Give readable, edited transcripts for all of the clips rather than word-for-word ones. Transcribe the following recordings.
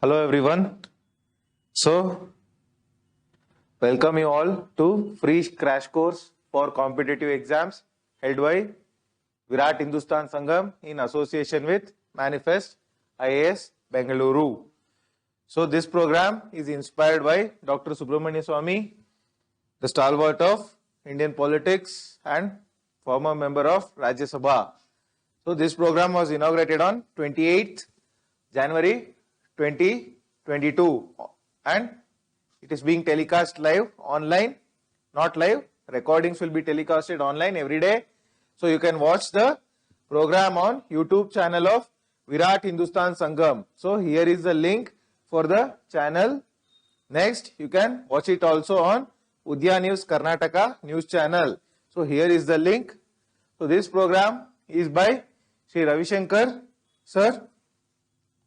Hello everyone. So, welcome you all to free crash course for competitive exams held by VIRAT Hindustan Sangham in association with Manifest IAS Bengaluru. So, this program is inspired by Dr. SWAMY, the stalwart of Indian politics and former member of Rajya Sabha. So, this program was inaugurated on 28th January 2022 and it is being telecast live online, not live. Recordings will be telecasted online every day. So you can watch the program on YouTube channel of VIRAT Hindustan Sangham. So here is the link for the channel. Next, you can watch it also on UDAYA News Karnataka news channel. So here is the link. So this program is by Sri RAVISHANKAR sir,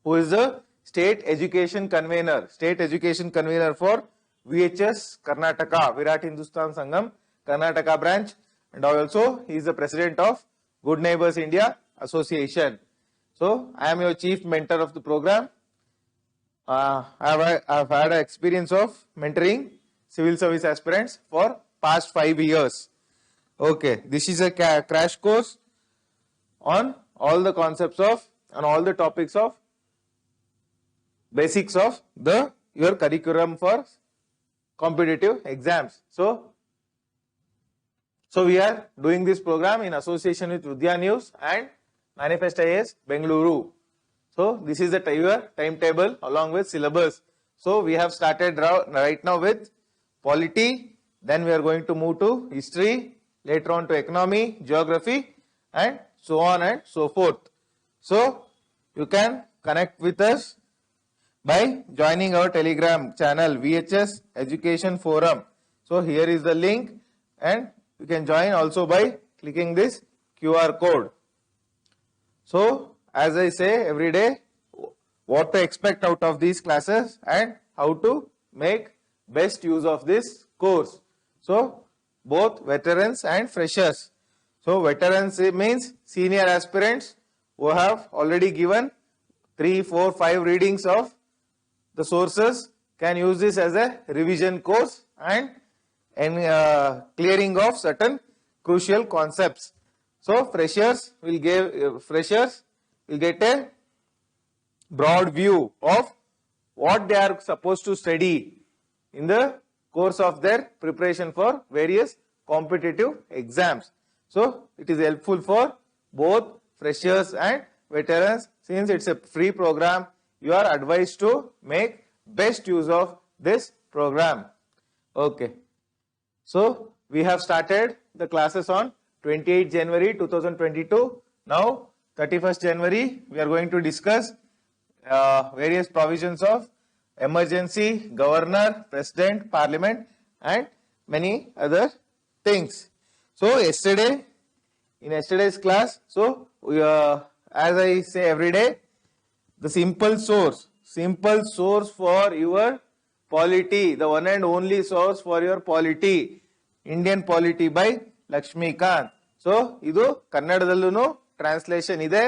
who is the State Education Convener for VHS Karnataka, VIRAT Hindustan Sangham, Karnataka branch, and also he is the president of Good Neighbors India Association. So I am your chief mentor of the program. I have had an experience of mentoring civil service aspirants for past 5 years. Okay, this is a crash course on all the concepts of and all the topics of basics of your curriculum for competitive exams. So we are doing this program in association with UDAYA News and Manifest IAS Bengaluru. So this is the your timetable along with syllabus. So we have started right now with polity, then we are going to move to history, later on to economy, geography, and so on and so forth. So you can connect with us by joining our Telegram channel VHS Education Forum. So here is the link and you can join also by clicking this QR code. So as I say every day, what to expect out of these classes and how to make best use of this course. So both veterans and freshers. So veterans means senior aspirants who have already given 3, 4, 5 readings of the sources, can use this as a revision course and clearing of certain crucial concepts. So freshers will get a broad view of what they are supposed to study in the course of their preparation for various competitive exams. So it is helpful for both freshers and veterans. Since it's a free program, you are advised to make best use of this program. Okay. So we have started the classes on 28 January 2022. Now 31st January we are going to discuss various provisions of emergency, governor, president, parliament and many other things. So in yesterday's class, so we, as I say every day, the simple source for your polity, the one and only source for your polity, Indian polity by Lakshmikant. So, idu Kannadadallೂ translation ಇದೆ.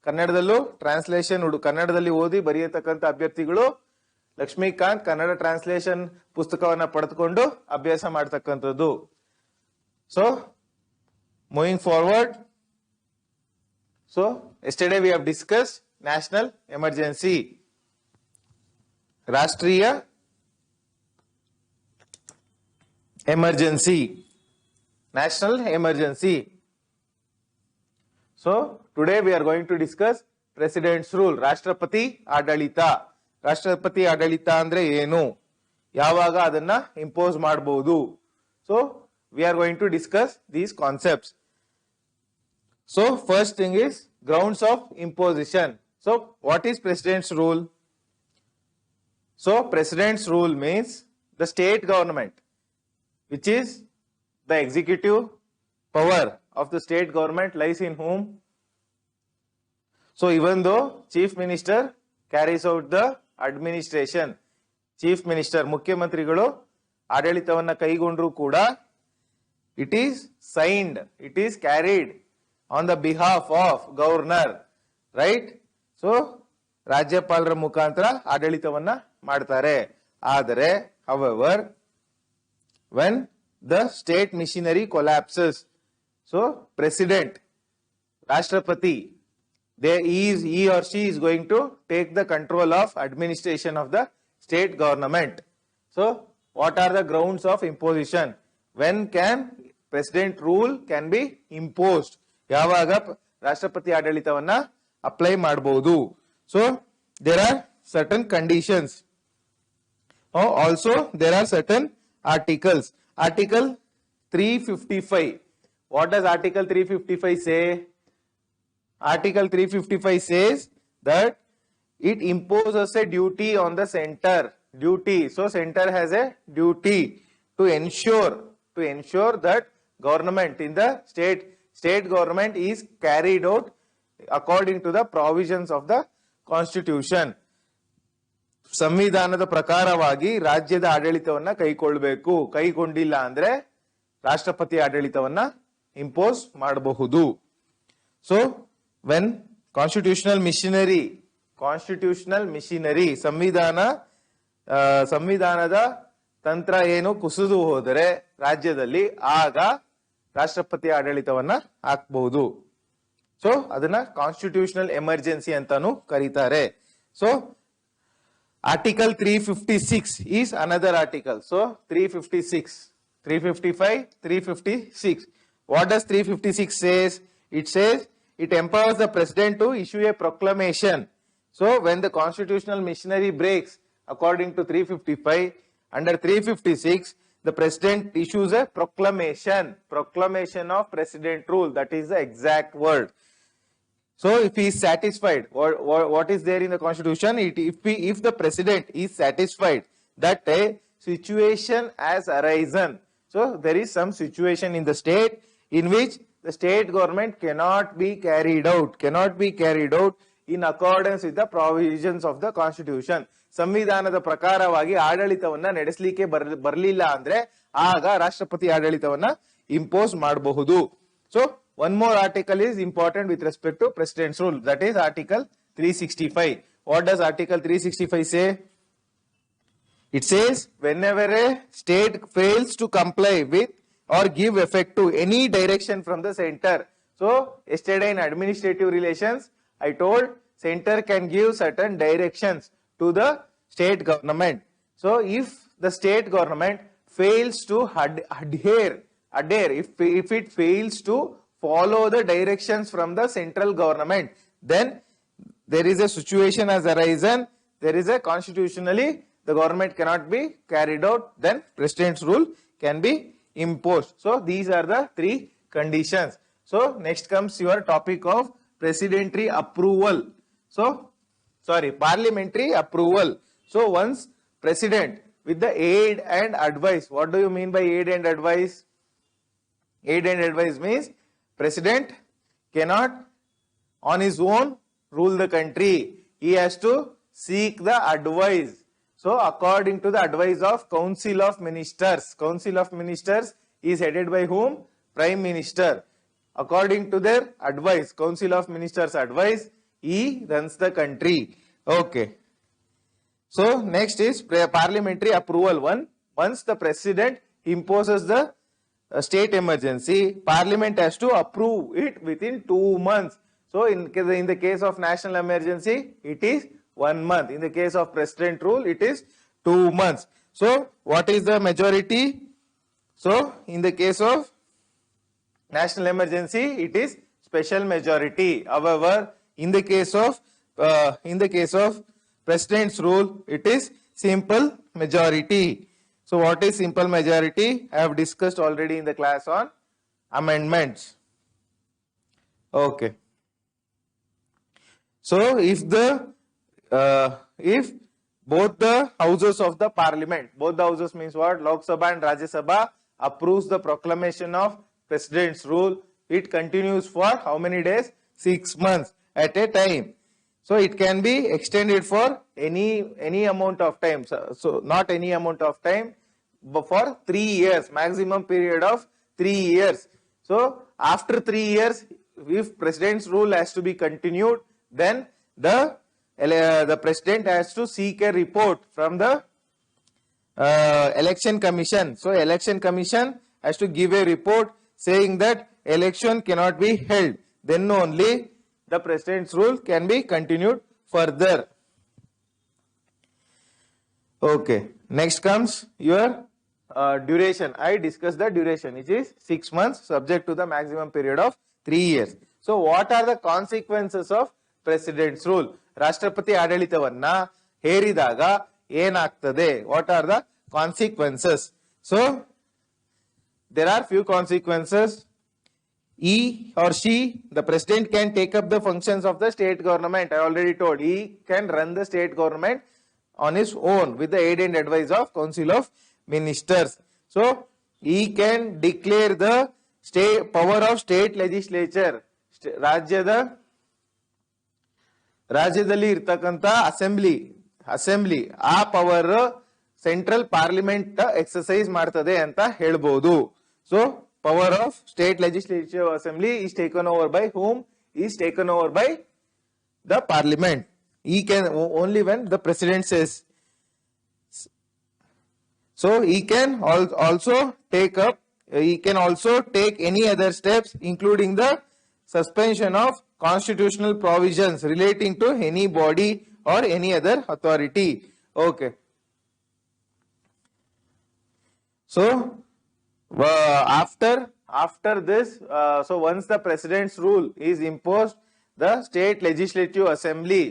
ಕನ್ನಡದಲ್ಲೂ translation ಕನ್ನಡದಲ್ಲಿ ಓದಿ ಬರೆಯತಕ್ಕಂಥ ಅಭ್ಯರ್ಥಿಗಳು Lakshmikant Kannada translation ಪುಸ್ತಕವನ್ನ ಪಡೆದುಕೊಂಡು ಅಭ್ಯಾಸ ಮಾಡತಕ್ಕಂಥದ್ದು. So, moving forward, so yesterday we have discussed national emergency, ರಾಷ್ಟ್ರೀಯ emergency, national emergency. So today we are going to discuss president's rule, ರಾಷ್ಟ್ರಪತಿ ಆಡಳಿತ. ರಾಷ್ಟ್ರಪತಿ ಆಡಳಿತ ಅಂದ್ರೆ ಏನು, ಯಾವಾಗ ಅದನ್ನ ಇಂಪೋಸ್ ಮಾಡಬಹುದು. So we are going to discuss these concepts. So first thing is grounds of imposition. So what is president's rule? So president's rule means the state government, which is the executive power of the state government lies in whom? So even though chief minister carries out the administration, chief minister ಮುಖ್ಯಮಂತ್ರಿಗಳು ಆಡಳಿತವನ್ನ ಕೈಗೊಂಡರೂ ಕೂಡ it is signed, it is carried on the behalf of governor, right? So ರಾಜ್ಯಪಾಲರ ಮುಖಾಂತರ ಆಡಳಿತವನ್ನ ಮಾಡ್ತಾರೆ. ಆದರೆ however when the state machinery collapses, so president, Rashtrapati, he or she is going to take the control of administration of the state government. So what are the grounds of imposition? When can president rule can be imposed? ಯಾವಾಗ ರಾಷ್ಟ್ರಪತಿ ಆಡಳಿತವನ್ನ apply ಮಾಡಬಹುದು? So there are certain conditions. Also there are certain articles. Article 355. What does Article 355 say? Article 355 says that it imposes a duty on the center. Duty. So center has a duty to ensure that government in the state government is carried out according to the provisions of the constitution. ಸಂವಿಧಾನದ ಪ್ರಕಾರವಾಗಿ ರಾಜ್ಯದ ಆಡಳಿತವನ್ನ ಕೈಗೊಳ್ಳಬೇಕು. ಕೈಗೊಂಡಿಲ್ಲ ಅಂದ್ರೆ ರಾಷ್ಟ್ರಪತಿ ಆಡಳಿತವನ್ನ impose ಮಾಡಬಹುದು. So when constitutional machinery ಸಂವಿಧಾನದ ತಂತ್ರ ಏನು ಕುಸಿದು ಹೋದರೆ ರಾಜ್ಯದಲ್ಲಿ ಆಗ ರಾಷ್ಟ್ರಪತಿ ಆಡಳಿತವನ್ನ ಹಾಕಬಹುದು. ಸೊ ಅದನ್ನ ಕಾನ್ಸ್ಟಿಟ್ಯೂಷನಲ್ ಎಮರ್ಜೆನ್ಸಿ ಅಂತಾನು ಕರೀತಾರೆ. So Article 356 is another article. So 356, 355, 356. What does 356 says? It says it empowers the president to issue a proclamation. So when the constitutional machinery breaks according to 355, under 356 the president issues a proclamation of president rule. That is the exact word. So if he is satisfied, what is there in the constitution? If the president is satisfied that a situation has arisen, so there is some situation in the state in which the state government cannot be carried out in accordance with the provisions of the constitution. ಸಂವಿಧಾನದ ಪ್ರಕಾರವಾಗಿ ಆಡಳಿತವನ್ನ ನಡೆಸಲಿಕ್ಕೆ ಬರಲಿಲ್ಲ ಅಂದ್ರೆ ಆಗ ರಾಷ್ಟ್ರಪತಿ ಆಡಳಿತವನ್ನ impose ಮಾಡಬಹುದು. So one more article is important with respect to president's rule. That is Article 365. What does Article 365 say? It says whenever a state fails to comply with or give effect to any direction from the center. So yesterday in administrative relations, I told center can give certain directions to the state government. So if the state government fails to adhere, if it fails to follow the directions from the central government, then there is a situation has arisen, there is a constitutionally the government cannot be carried out, then president's rule can be imposed. So these are the three conditions. So next comes your topic of parliamentary approval. So once president with the aid and advice, what do you mean by aid and advice? Aid and advice means president cannot on his own rule the country. He has to seek the advice. So according to the advice of Council of Ministers. Council of Ministers is headed by whom? Prime Minister. According to their advice, Council of Ministers advice, he runs the country. Okay. So next is parliamentary approval. Once the president imposes the state emergency, parliament has to approve it within 2 months. So in the case of national emergency, it is 1 month. In the case of president rule, it is 2 months. So what is the majority? So in the case of national emergency, it is special majority. However, in the case of president's rule, it is simple majority. So what is simple majority? I have discussed already in the class on amendments. Okay. So if both the houses of the parliament, both the houses means what? Lok Sabha and Rajya Sabha approves the proclamation of president's rule, it continues for how many days? 6 months at a time. So it can be extended for any amount of time. So not any amount of time, but for 3 years, maximum period of 3 years. So after 3 years, if president's rule has to be continued, then the the president has to seek a report from the election commission. So election commission has to give a report saying that election cannot be held. Then only the president's rule can be continued further. Okay, next comes your duration. I discussed the duration, which is 6 months, subject to the maximum period of 3 years. So what are the consequences of president's rule? ರಾಷ್ಟ್ರಪತಿ ಆಡಳಿತವನ್ನ ಹೇರಿದಾಗ ಏನಾಗ್ತದೆ? What are the consequences? So there are few consequences. He or she, the president, can take up the functions of the state government. I already told, he can run the state government on his own with the aid and advice of Council of Ministers. So he can declare the state power of state legislature. ರಾಜ್ಯದಲ್ಲಿ ಇರ್ತಕ್ಕಂಥ assembly ಆ power central parliament exercise ಮಾಡ್ತದೆ ಅಂತ ಹೇಳ್ಬೋದು. So power of state legislative assembly is taken over by whom? Is taken over by the parliament. He can only when the president says. So he can also take any other steps, including the suspension of constitutional provisions relating to any body or any other authority. Okay. So after this, so once the president's rule is imposed, the state legislative assembly,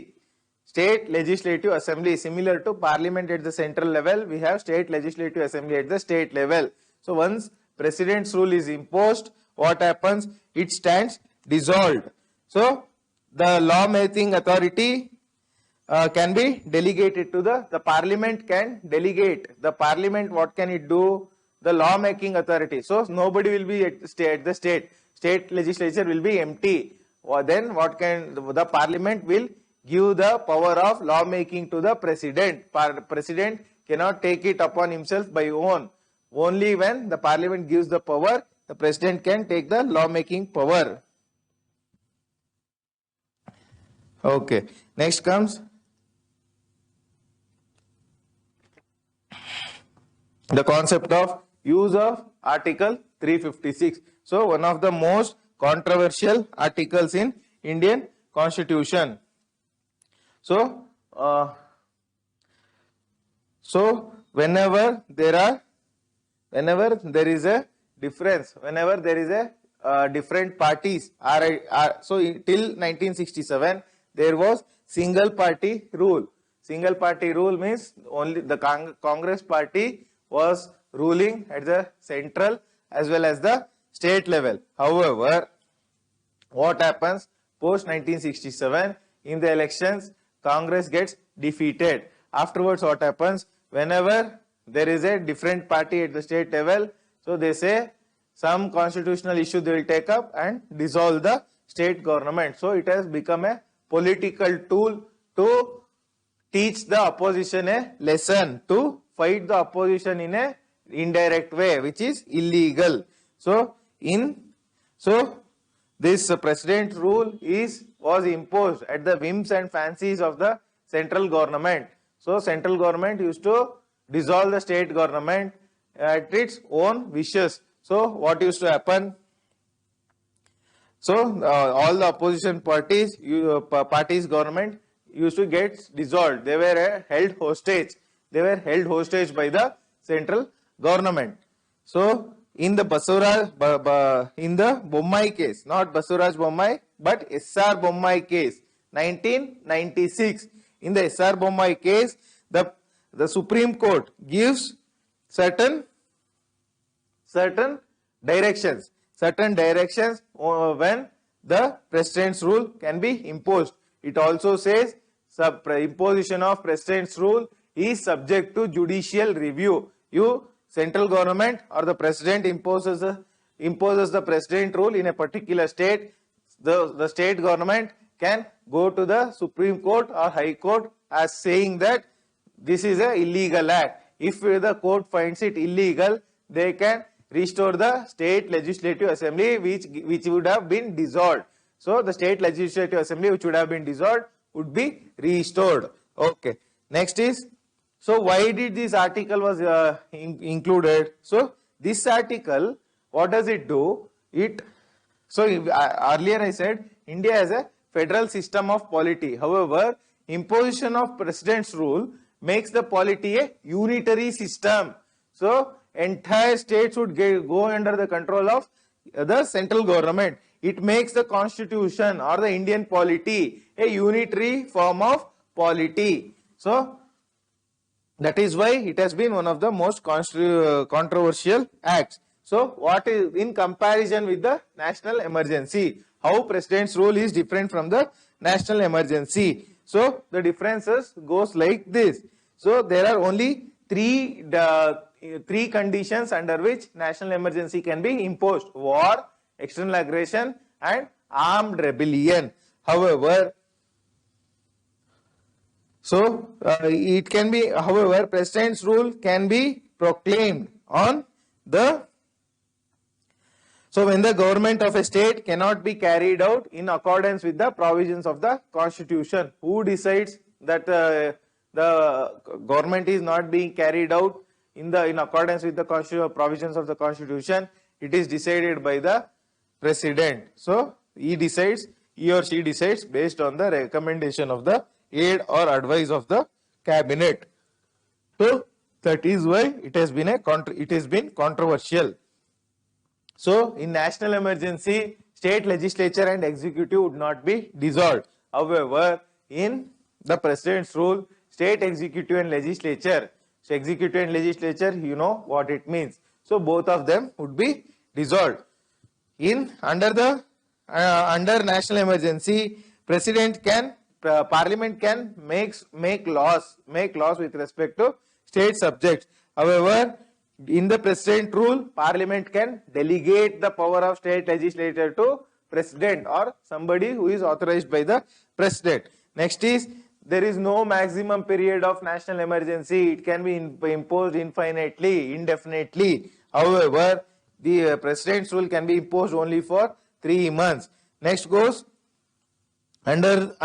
similar to parliament at the central level, we have state legislative assembly at the state level. So once president's rule is imposed, what happens? It stands dissolved. So the law making authority can be delegated to the parliament can delegate. The parliament, what can it do? The law making authority. So nobody will be at the state legislature will be empty. Or then what can the parliament will give the power of law making to the president. President cannot take it upon himself by own. Only when the parliament gives the power, the president can take the law making power. Okay, next comes the concept of use of Article 356. So one of the most controversial articles in Indian Constitution. So whenever there is a difference, whenever there is a different parties so till 1967 there was single party rule. Single party rule means only the Congress party was ruling at the central as well as the state level. However, what happens post 1967 in the elections? Congress gets defeated. Afterwards, what happens? Whenever there is a different party at the state level, so they say some constitutional issue they will take up and dissolve the state government. So it has become a political tool to teach the opposition a lesson, to fight the opposition in a indirect way, which is illegal. So this president rule was imposed at the whims and fancies of the central government. So central government used to dissolve the state government at its own wishes. So what used to happen? So all the opposition parties government used to get dissolved. They were held hostage. They were held hostage by the central government. So in the Bommai case, not Basuraj Bommai, but SR Bommai case, 1996. In the SR Bommai case, the Supreme Court gives certain directions when the president's rule can be imposed. It also says imposition of president's rule is subject to judicial review. Central government or the president imposes the president rule in a particular state. The state government can go to the Supreme Court or High Court as saying that this is an illegal act. If the court finds it illegal, they can restore the state legislative assembly which would have been dissolved. So the state legislative assembly which would have been dissolved would be restored. Okay. Next is, so why did this article was included? So this article, what does it do? Earlier I said India has a federal system of polity. However, imposition of president's rule makes the polity a unitary system. So entire states would go under the control of the central government. It makes the constitution or the Indian polity a unitary form of polity. So that is why it has been one of the most controversial acts. So what is in comparison with the national emergency? How president's rule is different from the national emergency? So the differences goes like this. So there are only three conditions under which national emergency can be imposed: war, external aggression, and armed rebellion. However, president's rule can be proclaimed on the. So when the government of a state cannot be carried out in accordance with the provisions of the constitution, who decides that the government is not being carried out in accordance with the provisions of the constitution? It is decided by the president. So he or she decides based on the recommendation of the aid or advice of the cabinet. So that is why it has been controversial. So in national emergency, state legislature and executive would not be dissolved. However, in the president's rule, state executive and legislature, so executive and legislature, you know what it means. So both of them would be dissolved. Under national emergency, Parliament can make laws with respect to state subjects. However, in the president rule, Parliament can delegate the power of state legislature to president or somebody who is authorized by the president. Next is, there is no maximum period of national emergency. It can be imposed indefinitely. However, the president's rule can be imposed only for 3 months. Next goes, under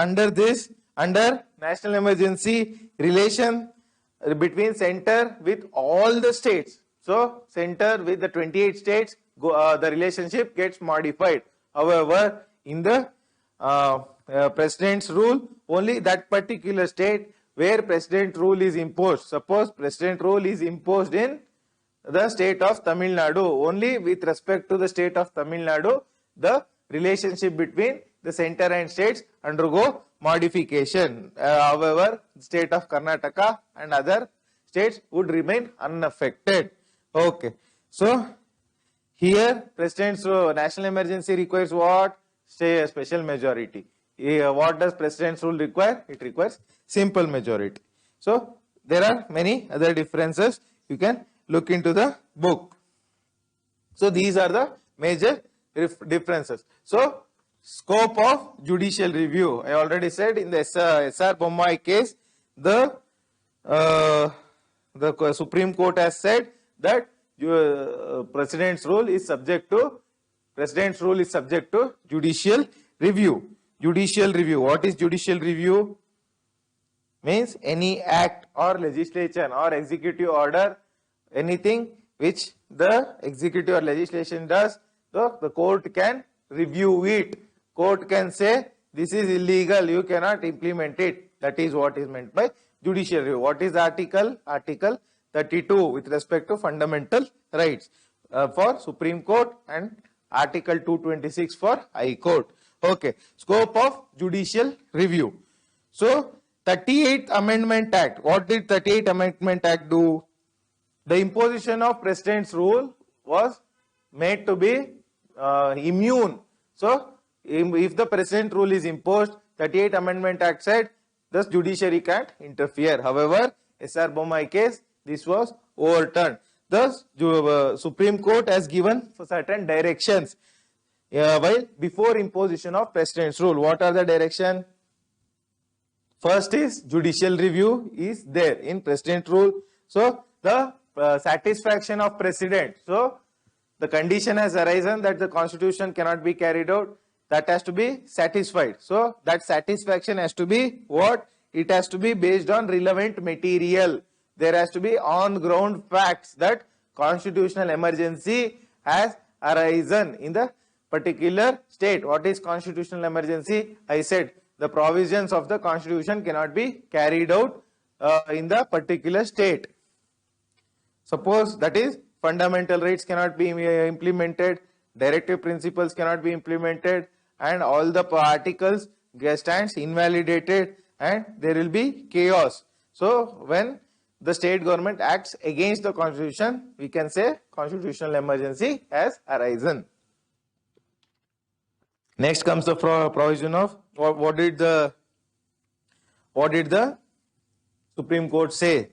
national emergency, relation between center with all the states. So center with the 28 states, the relationship gets modified. However, in the president's rule, only that particular state where president rule is imposed. Suppose president rule is imposed in the state of Tamil Nadu. Only with respect to the state of Tamil Nadu, the relationship between the center and states undergo modification. However, the state of Karnataka and other states would remain unaffected. Okay. So here president's national emergency requires what? Say a special majority. What does president's rule require? It requires simple majority. So there are many other differences. You can look into the book. So these are the major differences. So scope of judicial review. I already said in the SR Bommai case, the Supreme Court has said that president's rule is subject to judicial review. Judicial review. What is judicial review? Means any act or legislation or executive order, anything which the executive or legislation does, so the court can review it. Court can say this is illegal, you cannot implement it. That is what is meant by judicial review. What is the article? Article 32 with respect to fundamental rights for Supreme Court and Article 226 for High Court. Okay. Scope of judicial review. So 38th Amendment Act. What did 38th Amendment Act do? The imposition of president's rule was made to be immune. So if the president rule is imposed, 38th Amendment Act said the judiciary can't interfere. However, SR Bommai case, this was overturned. Thus, Supreme Court has given certain directions while before imposition of president's rule. What are the directions? First is judicial review is there in president rule. So the satisfaction of president. So the condition has arisen that the constitution cannot be carried out. that has to be satisfied. So that satisfaction has to be what? It has to be based on relevant material. There has to be on ground facts that constitutional emergency has arisen in the particular state. What is constitutional emergency? I said the provisions of the constitution cannot be carried out in the particular state. Suppose that is fundamental rights cannot be implemented, directive principles cannot be implemented, and all the articles stands invalidated, and there will be chaos. So when the state government acts against the constitution, we can say constitutional emergency has arisen. Next comes the provision of what did the Supreme Court say?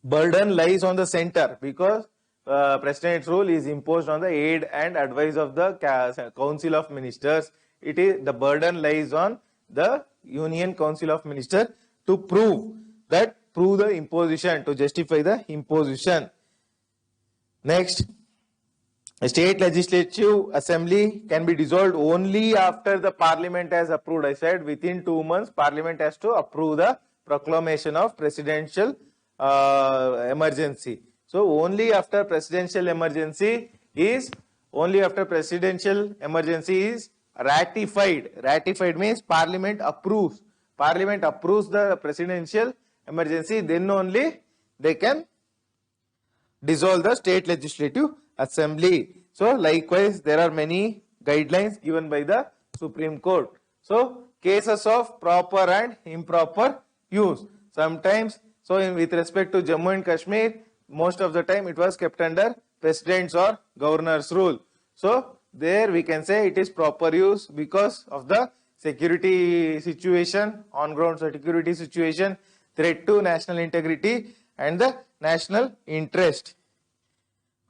Burden lies on the center because President's rule is imposed on the aid and advice of the Council of Ministers. It is the burden lies on the Union Council of Ministers to prove the imposition, to justify the imposition. Next, a state legislative assembly can be dissolved only after the parliament has approved. I said within 2 months parliament has to approve the proclamation of presidential emergency. So only after presidential emergency is ratified. Ratified means parliament approves. Parliament approves the presidential emergency, then only they can dissolve the state legislative assembly. So likewise there are many guidelines given by the Supreme Court. So cases of proper and improper use. Sometimes, with respect to Jammu and Kashmir, most of the time it was kept under president's or governor's rule. So there we can say it is proper use because of the security situation, on ground security situation, threat to national integrity and the national interest.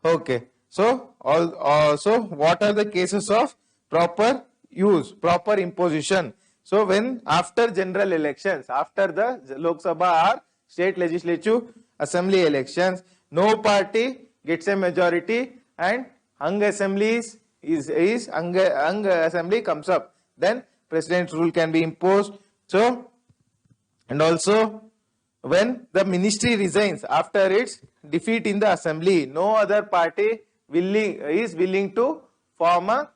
Okay. So what are the cases of proper use, proper imposition? So when after general elections, after the Lok Sabha or state legislative assembly elections, no party gets a majority and hung assembly assembly comes up, then president's rule can be imposed. So, and also when the ministry resigns after its defeat in the assembly, no other party is willing to form a.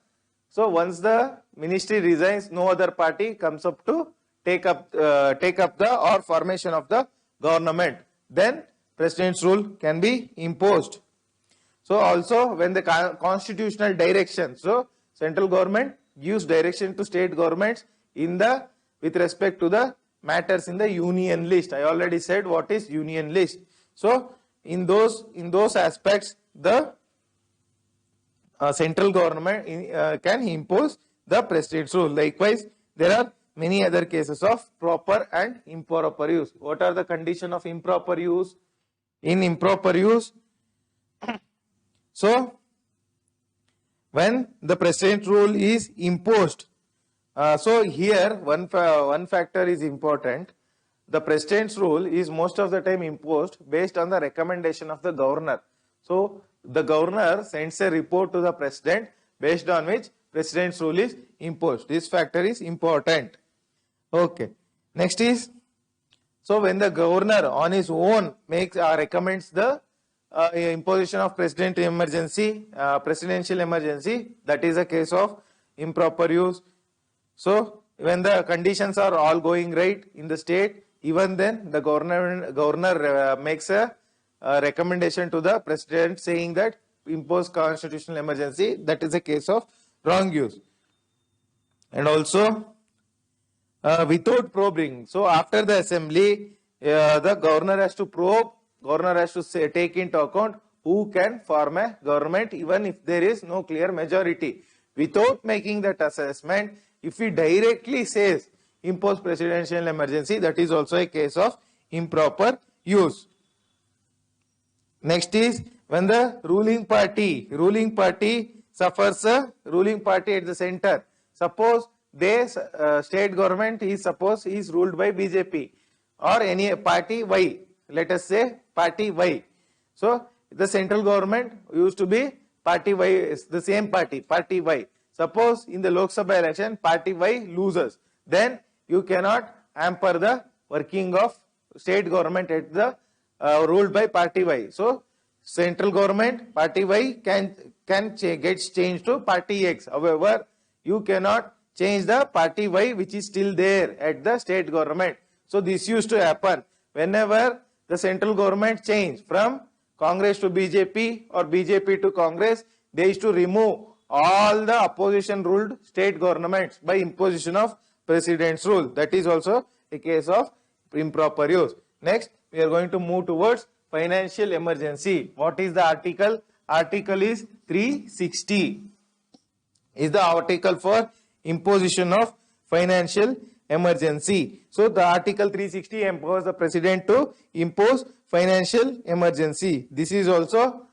So once the ministry resigns, no other party comes up to take up the or formation of the government, then president's rule can be imposed. So also when the constitutional direction, so central government gives direction to state governments with respect to the matters in the union list. I already said what is union list. So in those aspects, the central government can impose the president's rule. Likewise, there are many other cases of proper and improper use. What are the conditions of improper use? In improper use, so when the president's rule is imposed, so here one factor is important. The president's rule is most of the time imposed based on the recommendation of the governor. So the governor sends a report to the president based on which president's rule is imposed. This factor is important. Okay. Next is, so when the governor on his own recommends the imposition of presidential emergency, that is a case of improper use. So when the conditions are all going right in the state, even then the governor makes a recommendation to the president saying that impose constitutional emergency, that is a case of wrong use. And also without probing, so after the assembly, the governor has to probe, governor has to take into account who can form a government even if there is no clear majority. Without making that assessment, if he directly says impose presidential emergency, that is also a case of improper use. Next is when the ruling party suffers a ruling party at the center. Suppose state government is ruled by BJP or any party Y. Let us say party Y. So the central government used to be party Y, the same party Y. Suppose in the Lok Sabha election, party Y loses, then you cannot hamper the working of state government at the ruled by party Y. So central government, party Y can get changed to party X. However, you cannot change the party Y which is still there at the state government. So this used to happen whenever the central government changed from Congress to BJP or BJP to Congress. They used to remove all the opposition ruled state governments by imposition of president's rule. That is also a case of improper use. Next, we are going to move towards financial emergency. What is the article? Article is 360. Is the article for imposition of financial emergency. So the article 360 empowers the president to impose financial emergency. This is also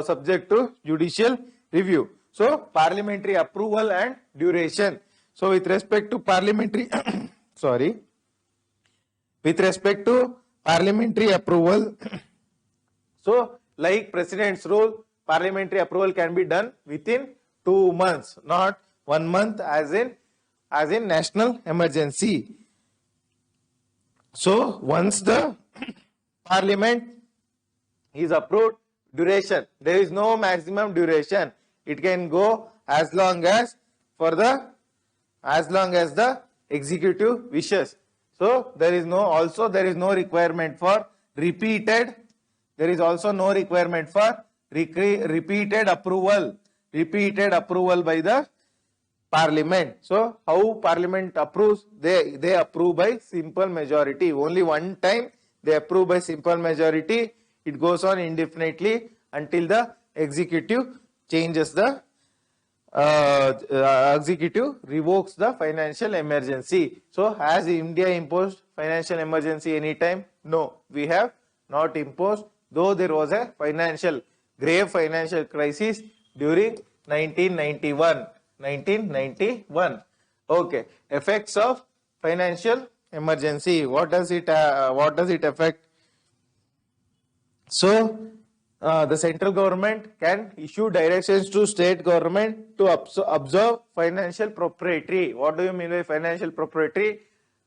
subject to judicial review. So parliamentary approval and duration. So with respect to parliamentary with respect to parliamentary approval, so like president's rule, parliamentary approval can be done within 2 months, not 1 month as in national emergency. So once the parliament is approved, duration, there is no maximum duration. It can go as long as the executive wishes. So there is no requirement for repeated. There is also no requirement for repeated approval by the parliament. So how parliament approves? They approve by simple majority. Only one time they approve by simple majority. It goes on indefinitely until the executive changes the executive revokes the financial emergency. So has India imposed financial emergency anytime? No, we have not imposed, though there was a grave financial crisis during 1991. Okay, effects of financial emergency. What does it affect? So the central government can issue directions to state government to observe financial propriety. What do you mean by financial propriety?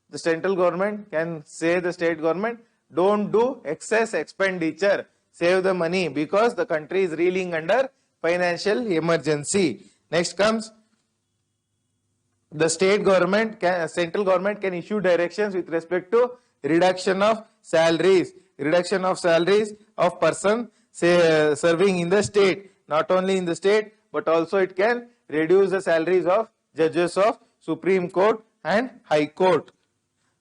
The central government can say the state government, don't do excess expenditure, save the money because the country is reeling under financial emergency. Next comes the central government can issue directions with respect to reduction of salaries of person serving in the state. Not only in the state, but also it can reduce the salaries of judges of Supreme Court and High Court.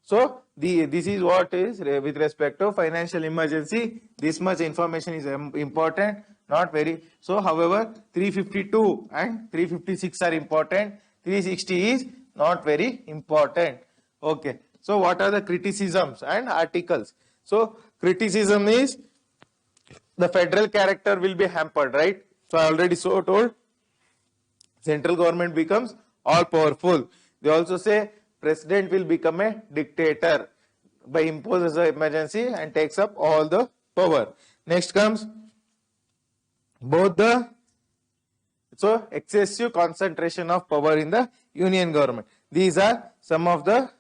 So this is what is with respect to financial emergency. This much information is important, not very. So however, 352 and 356 are important. 360 is not very important. Okay. So what are the criticisms and articles? So criticism is the federal character will be hampered, right? So I already told central government becomes all powerful. They also say president will become a dictator by imposes an emergency and takes up all the power. Next comes excessive concentration of power in the union government. These are some of the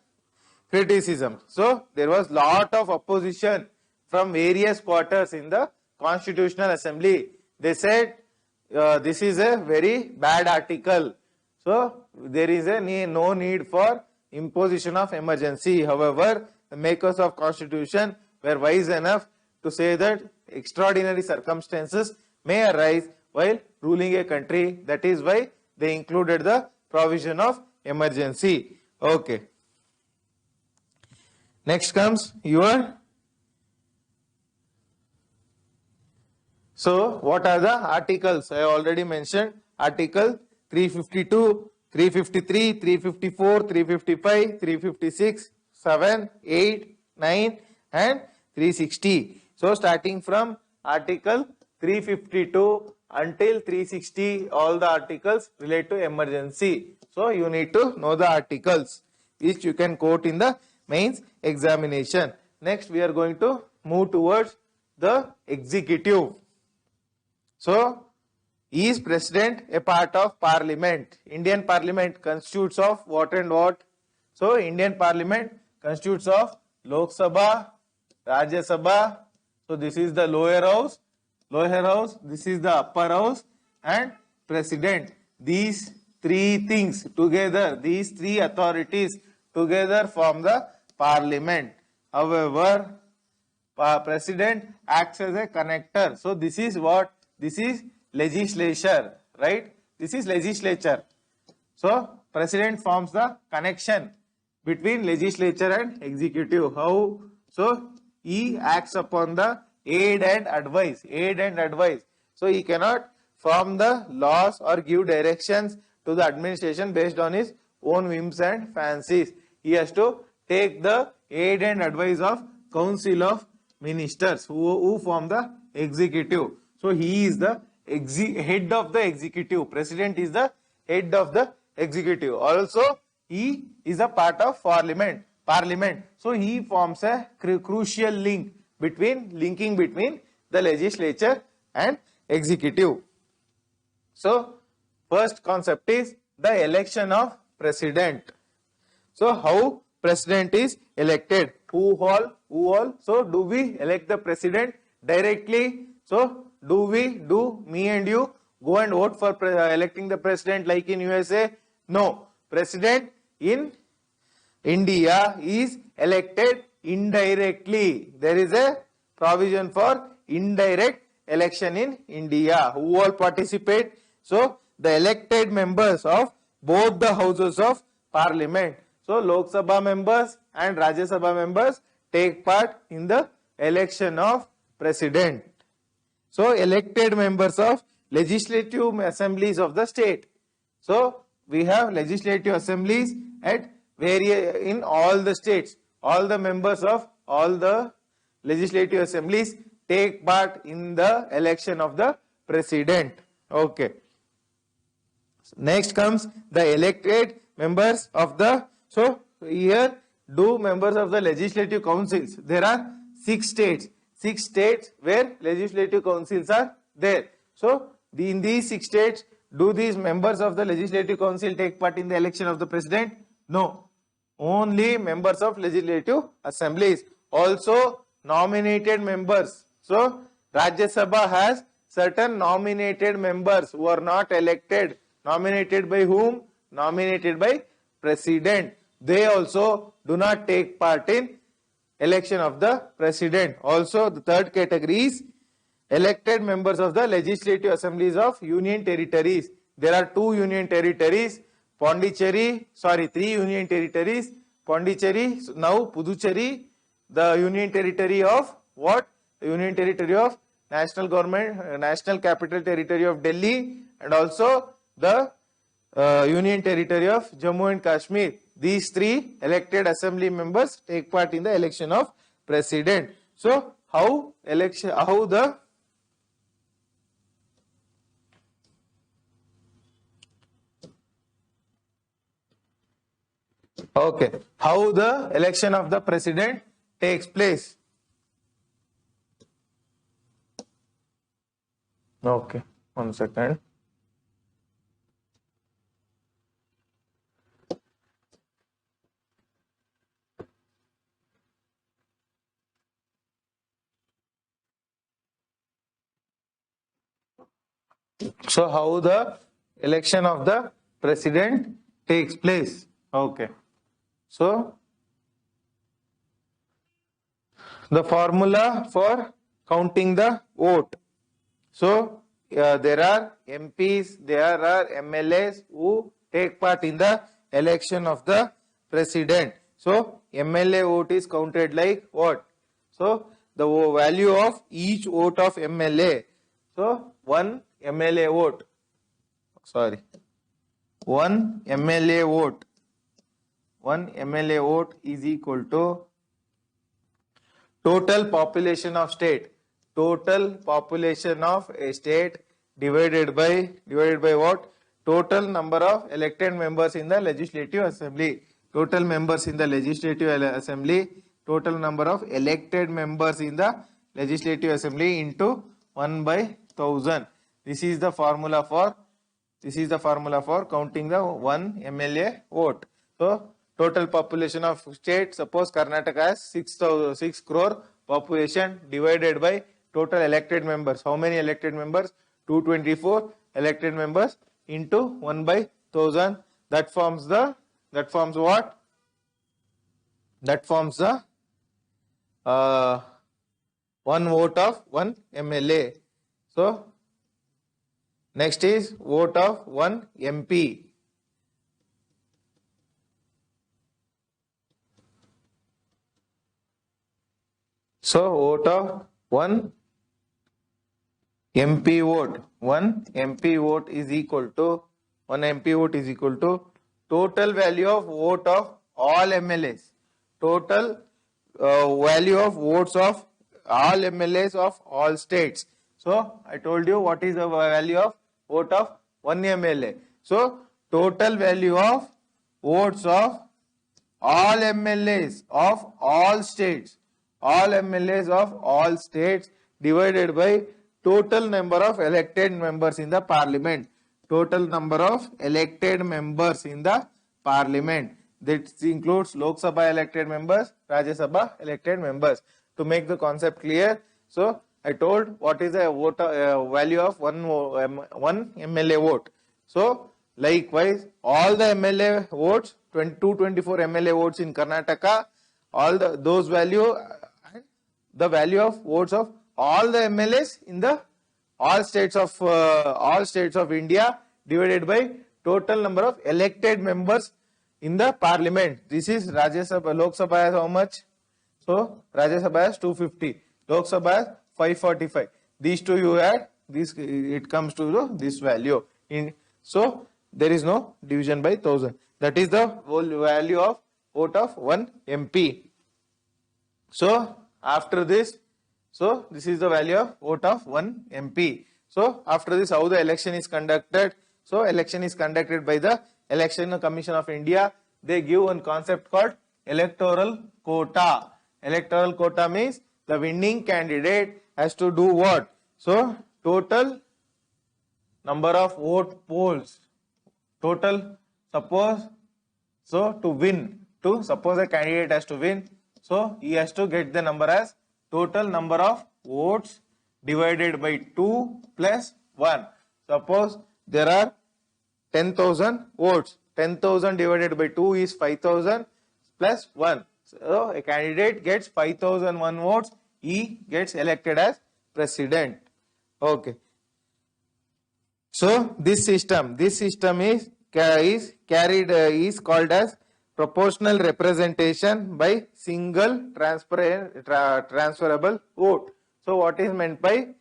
criticisms. So there was lot of opposition from various quarters in the Constitutional Assembly. They said this is a very bad article. So there is no need for imposition of emergency. However, the makers of Constitution were wise enough to say that extraordinary circumstances may arise while ruling a country. That is why they included the provision of emergency. Okay. Next comes So what are the articles? I already mentioned Article 352, 353, 354, 355, 356, 7, 8, 9 and 360. So starting from Article 352 until 360, all the articles relate to emergency. So you need to know the articles which you can quote in the mains examination. Next we are going to move towards the executive. So Is president a part of parliament? Indian parliament constitutes of what and what? So Indian parliament constitutes of Lok Sabha, Rajya Sabha. So this is the lower house, this is the upper house, and president. These three things together, these three authorities together form the parliament. However, president acts as a connector. So this is what? This is legislature, right? This is legislature. So president forms the connection between legislature and executive. How? So he acts upon the aid and advice. So he cannot form the laws or give directions to the administration based on his own whims and fancies. He has to take the aid and advice of Council of Ministers who form the executive. So he is the head of the executive. President is the head of the executive. Also, he is a part of parliament. So he forms a crucial linking between the legislature and executive. So first concept is the election of president. So how president is elected? Who all? So do we elect the president directly? So do me and you go and vote for electing the president like in USA? No. President in India is elected indirectly. There is a provision for indirect election in India. Who all participate? So the elected members of both the houses of parliament. So Lok Sabha members and Rajya Sabha members take part in the election of president. So elected members of legislative assemblies of the state. So we have legislative assemblies at in all the states. All the members of all the legislative assemblies take part in the election of the president. Okay. Next comes the elected members of the, so here do members of the legislative councils. There are 6 states where legislative councils are there. So in these 6 states, do these members of the legislative council take part in the election of the president? No. Only members of legislative assemblies. Also nominated members. So Rajya Sabha has certain nominated members who are not elected. Nominated by whom? Nominated by president. They also do not take part in election of the president. Also the third category is elected members of the legislative assemblies of union territories. There are 2 union territories, Pondicherry, 3 union territories, Pondicherry, now Puducherry, the union territory of what? The union territory of national government, national capital territory of Delhi, and also the union territory of Jammu and Kashmir. These 3 elected assembly members take part in the election of president. So how the election of the president takes place? Okay, 1 second. So how the election of the president takes place? Okay. So the formula for counting the vote. So there are MPs, there are MLAs who take part in the election of the president. So MLA vote is counted like what? So the value of each vote of MLA. So 1 MLA vote. 1 MLA vote. 1 MLA vote is equal to total population of state. Total population of a state divided by what? Total number of elected members in the legislative assembly. Total members in the legislative assembly. Total number of elected members in the legislative assembly into 1/1000. This is the formula for counting the one MLA vote. So total population of state, suppose Karnataka has 6 crore population divided by total elected members. How many elected members? 224 elected members into 1 by 1000. That forms what? That forms the 1 vote of 1 MLA. So next is vote of 1 MP. So vote of 1 MP vote. 1 MP vote is equal to total value of vote of all MLAs. Total value of votes of all MLAs of all states. So I told you what is the value of vote of 1 MLA. So total value of votes of all MLAs of all states. All MLAs of all states divided by total number of elected members in the parliament. Total number of elected members in the parliament. This includes Lok Sabha elected members, Rajya Sabha elected members. To make the concept clear, so I told what is the vote value of one MLA vote. So likewise, all the MLA votes, 224 MLA votes in Karnataka, all those value, the value of votes of all the MLAs in the all states of India divided by total number of elected members in the parliament. This is Rajya Sabha. Lok Sabha has how much? So Rajya Sabha has 250. Lok Sabha has 545. These two you add, this it comes to this value. So there is no division by 1000. That is the whole value of vote of 1 MP. So after this, so this is the value of vote of 1 MP. So after this, how the election is conducted? So election is conducted by the Election Commission of India. They give one concept called electoral quota. Electoral quota means the winning candidate has to do what? So total number of vote polls. Total, suppose, so to win, suppose a candidate has to win, so he has to get the number as total number of votes divided by 2 plus 1. Suppose there are 10,000 votes. 10,000 divided by 2 is 5,000 plus 1. So a candidate gets 5,001 votes. He gets elected as president. Okay. So this system is called as proportional representation by single transferable vote. So what is meant by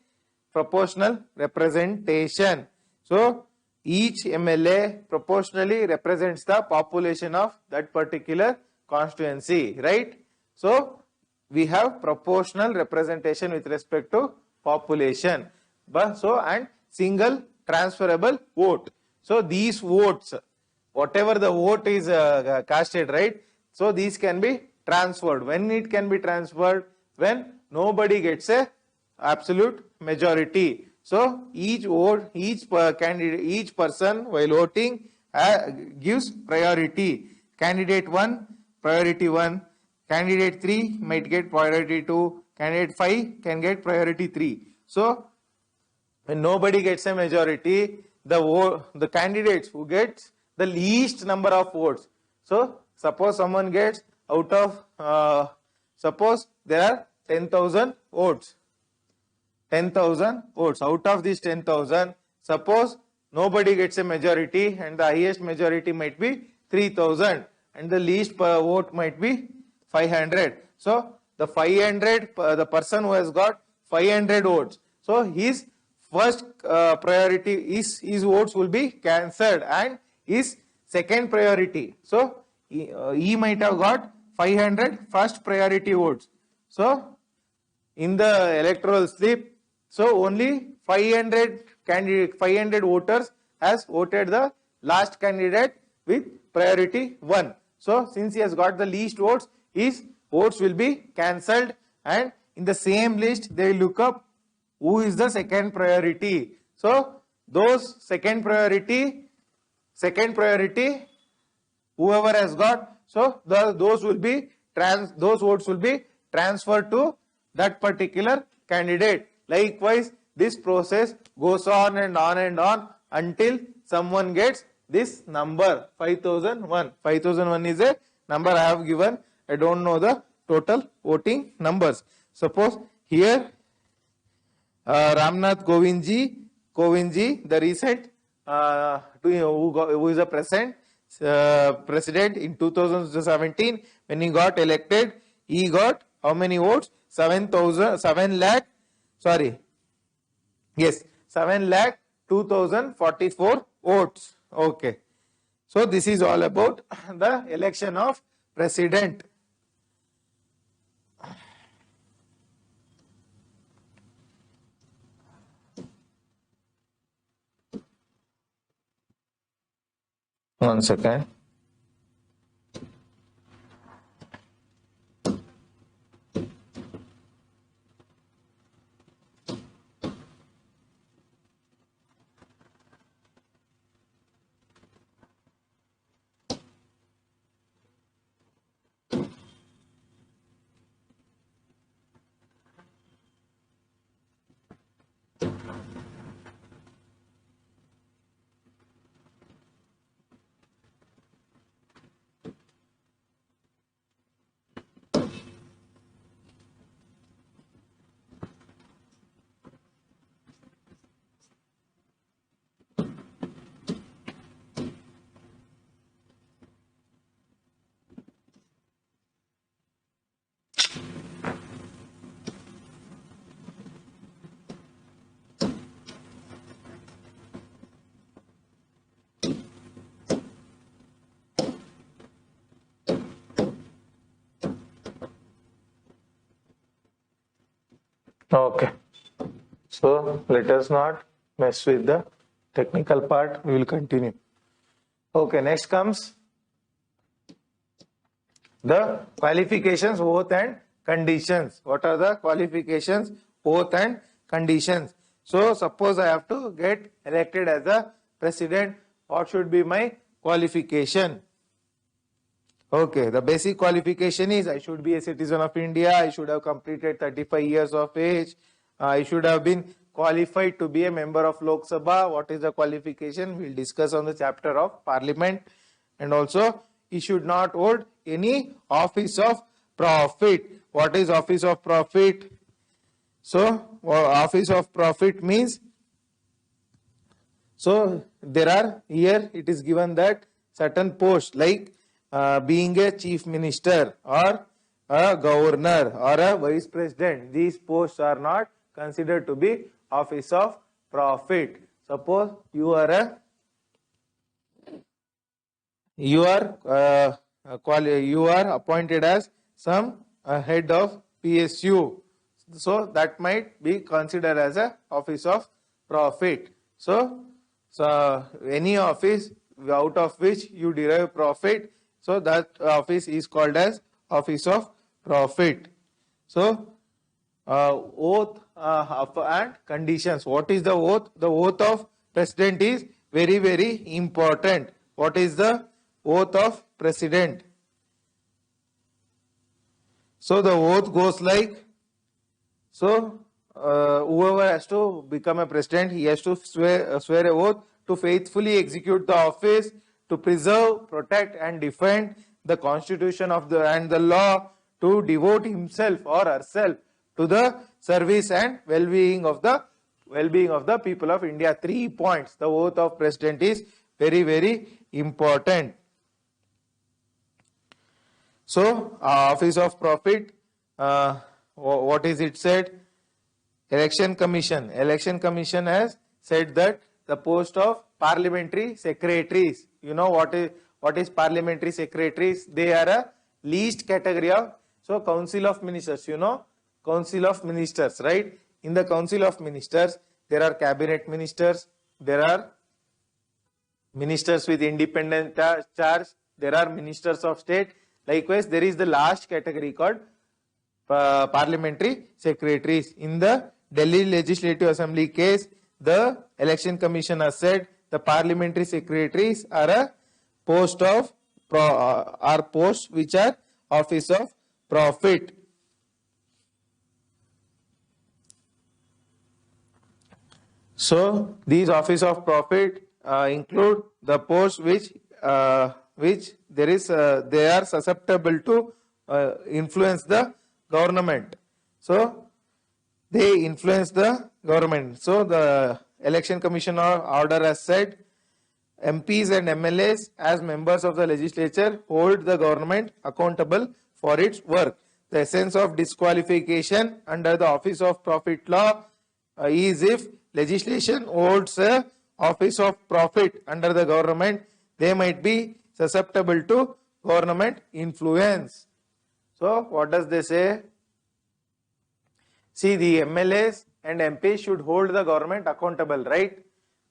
proportional representation? So each MLA proportionally represents the population of that particular constituency, right? So we have proportional representation with respect to population, and single transferable vote. So these votes, whatever the vote is casted, right? So these can be transferred. When it can be transferred? When nobody gets a absolute majority. So each vote, each candidate, each person while voting gives priority. Candidate 1, priority 1. Candidate 3 might get priority 2. Candidate 5 can get priority 3. So when nobody gets a majority, the candidates who gets the least number of votes. So suppose someone gets out of, suppose there are 10,000 votes. 10,000 votes. Out of these 10,000, suppose nobody gets a majority and the highest majority might be 3,000 and the least vote might be 500. So the 500, the person who has got 500 votes, so his first priority, his votes will be cancelled and his second priority. So he might have got 500 first priority votes. So in the electoral slip, so only 500 voters has voted the last candidate with priority 1. So since he has got the least votes, his votes will be cancelled, and in the same list they will look up who is the second priority. So those second priority, whoever has got, so those votes will be transferred to that particular candidate. Likewise, this process goes on and on and on until someone gets this number 5001. 5001 is a number I have given. I don't know the total voting numbers. Suppose here Ramnath Kovindji, the recent who is a president in 2017, when he got elected, he got how many votes? 7 lakh 2044 votes. Okay. So this is all about the election of president. One second. Okay. So let us not mess with the technical part. We will continue. Okay, next comes the qualifications, oath and conditions. What are the qualifications, oath and conditions? So suppose I have to get elected as a president, what should be my qualification? Okay, the basic qualification is I should be a citizen of India, I should have completed 35 years of age, I should have been qualified to be a member of Lok Sabha. What is the qualification? We will discuss on the chapter of Parliament. And also, he should not hold any office of profit. What is office of profit? So, office of profit means, so there are, here it is given that certain posts like being a chief minister or a governor or a vice president, these posts are not considered to be office of profit. Suppose you are appointed as some head of PSU, so that might be considered as a office of profit. So any office out of which you derive profit, so that office is called as office of profit. So oath and conditions. What is the oath? The oath of president is very, very important. What is the oath of president? So the oath goes like, so whoever has to become a president, he has to swear a oath to faithfully execute the office, to preserve, protect and defend the constitution of and the law, to devote himself or herself to the service and well-being of the people of India. 3 points. The oath of president is very, very important. So office of profit, what is it said? Election Commission has said that the post of parliamentary secretaries, you know what is parliamentary secretaries? They are a least category of, so council of ministers, you know, council of ministers, right? In the council of ministers, there are cabinet ministers, there are ministers with independent charge, there are ministers of state. Likewise, there is the last category called parliamentary secretaries. In the Delhi Legislative Assembly case, the Election Commission has said the parliamentary secretaries are a post of are posts which are office of profit. So these office of profit include the posts which there is they are susceptible to influence the government. So they influence the government. So the Election Commission order has said MPs and MLAs as members of the legislature hold the government accountable for its work. The essence of disqualification under the office of profit law is if legislation holds a office of profit under the government, they might be susceptible to government influence. So what does they say? See, the MLAs and MPs should hold the government accountable, right?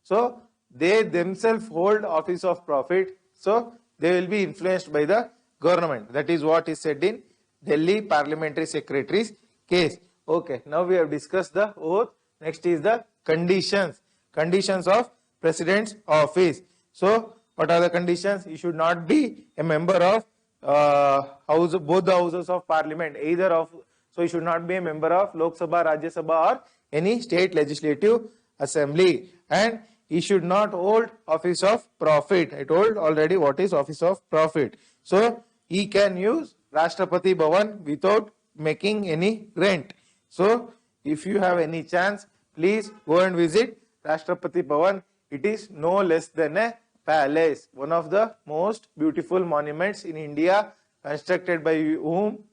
So they themselves hold office of profit, so they will be influenced by the government. That is what is said in Delhi Parliamentary Secretary's case. Okay, now we have discussed the oath. Next is the conditions. Conditions of President's office. So what are the conditions? He should not be a member of both the houses of parliament, either of. So he should not be a member of Lok Sabha, Rajya Sabha or any state legislative assembly, and he should not hold office of profit. I told already what is office of profit. So he can use Rashtrapati Bhavan without making any rent. So if you have any chance, please go and visit Rashtrapati Bhavan. It is no less than a palace, one of the most beautiful monuments in India, constructed by whom?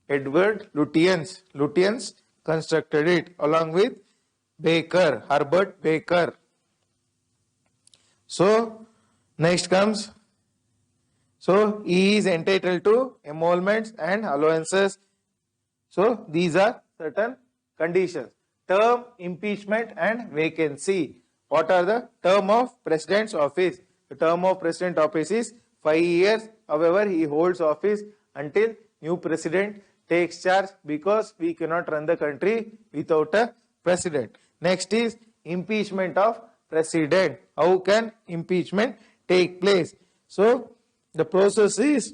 Edward Lutyens. Lutyens constructed it along with Baker, Herbert Baker. So next comes, so he is entitled to emoluments and allowances. So these are certain conditions. Term, impeachment and vacancy. What are the term of President's office? The term of President's office is 5 years. However, he holds office until new President takes charge, because we cannot run the country without a President. Next is impeachment of President. How can impeachment take place? So the process is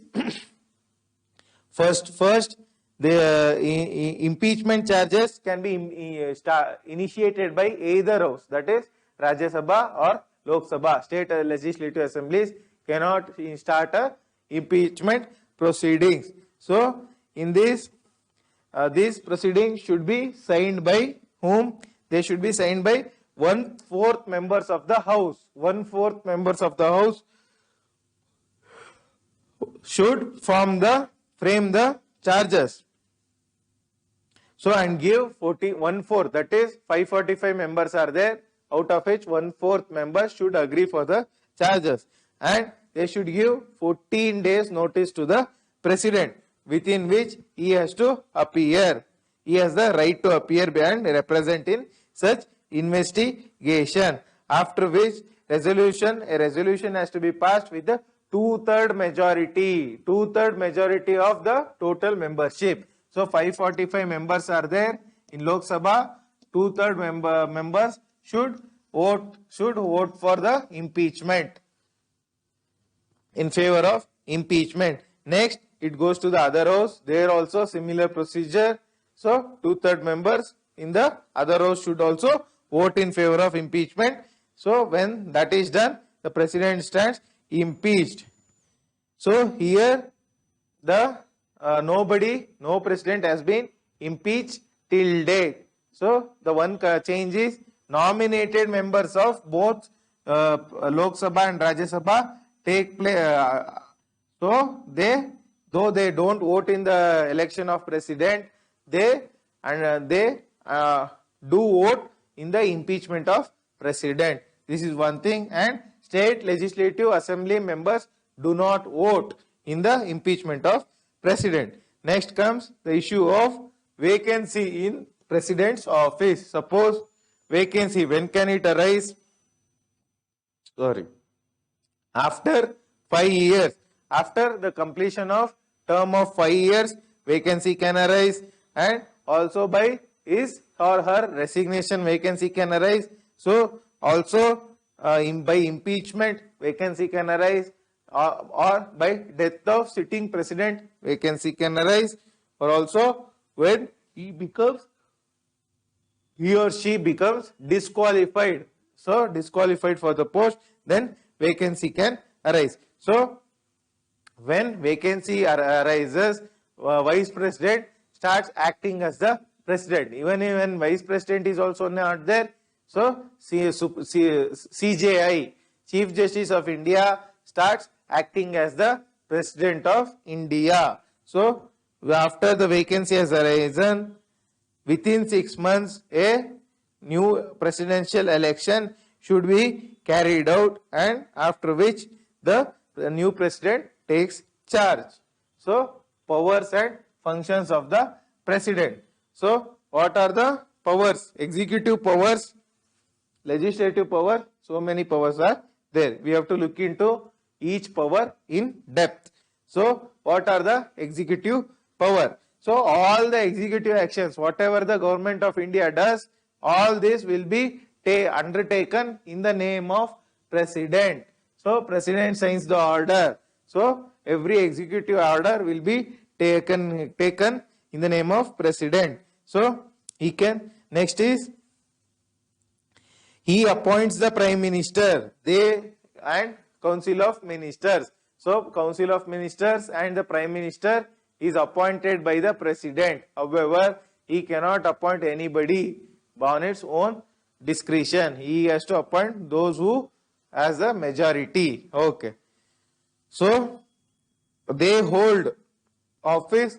first the impeachment charges can be initiated by either house, that is Rajya Sabha or Lok Sabha. State legislative assemblies cannot start a impeachment proceedings. So in this, these proceedings should be signed by whom? They should be signed by 1/4 members of the house. 1/4 members of the house should frame the charges. So and give 1/4, that is 545 members are there, out of which 1/4 members should agree for the charges, and they should give 14 days notice to the President, within which he has to appear. He has the right to appear and represent in such investigation, after which a resolution has to be passed with the 2/3 majority. 2/3 majority of the total membership. So 545 members are there in Lok Sabha. 2/3 members should vote for the impeachment, in favor of impeachment. Next, it goes to the other house. There also similar procedure. So 2/3 members in the other house should also vote in favor of impeachment. So when that is done, the President stands impeached. So here the no President has been impeached till date. So the one change is nominated members of both Lok Sabha and Rajya Sabha take place. So though they don't vote in the election of President, they do vote in the impeachment of President. This is one thing. And state legislative assembly members do not vote in the impeachment of President. Next comes the issue of vacancy in President's office. Suppose vacancy, when can it arise? After 5 years. After the completion of term of 5 years, vacancy can arise, and also by his or her resignation, vacancy can arise. So also by impeachment vacancy can arise, or by death of sitting president vacancy can arise, or also when he or she becomes disqualified. So disqualified for the post, then vacancy can arise. So when vacancy arises, vice president starts acting as the president. Even when vice president is also not there, so CJI, Chief Justice of India, starts acting as the president of India. So after the vacancy has arisen, within 6 months a new presidential election should be carried out, and after which the new president takes charge. So powers and functions of the president. So what are the powers? Executive powers, legislative power, so many powers are there. We have to look into each power in depth. So what are the executive power? So all the executive actions, whatever the government of India does, all this will be undertaken in the name of president. So president signs the order. So every executive order will be taken in the name of president. So he can, next is, he appoints the prime minister, they and council of ministers. So council of ministers and the prime minister is appointed by the president. However, he cannot appoint anybody on its own discretion. He has to appoint those who has the majority. Okay. So they hold office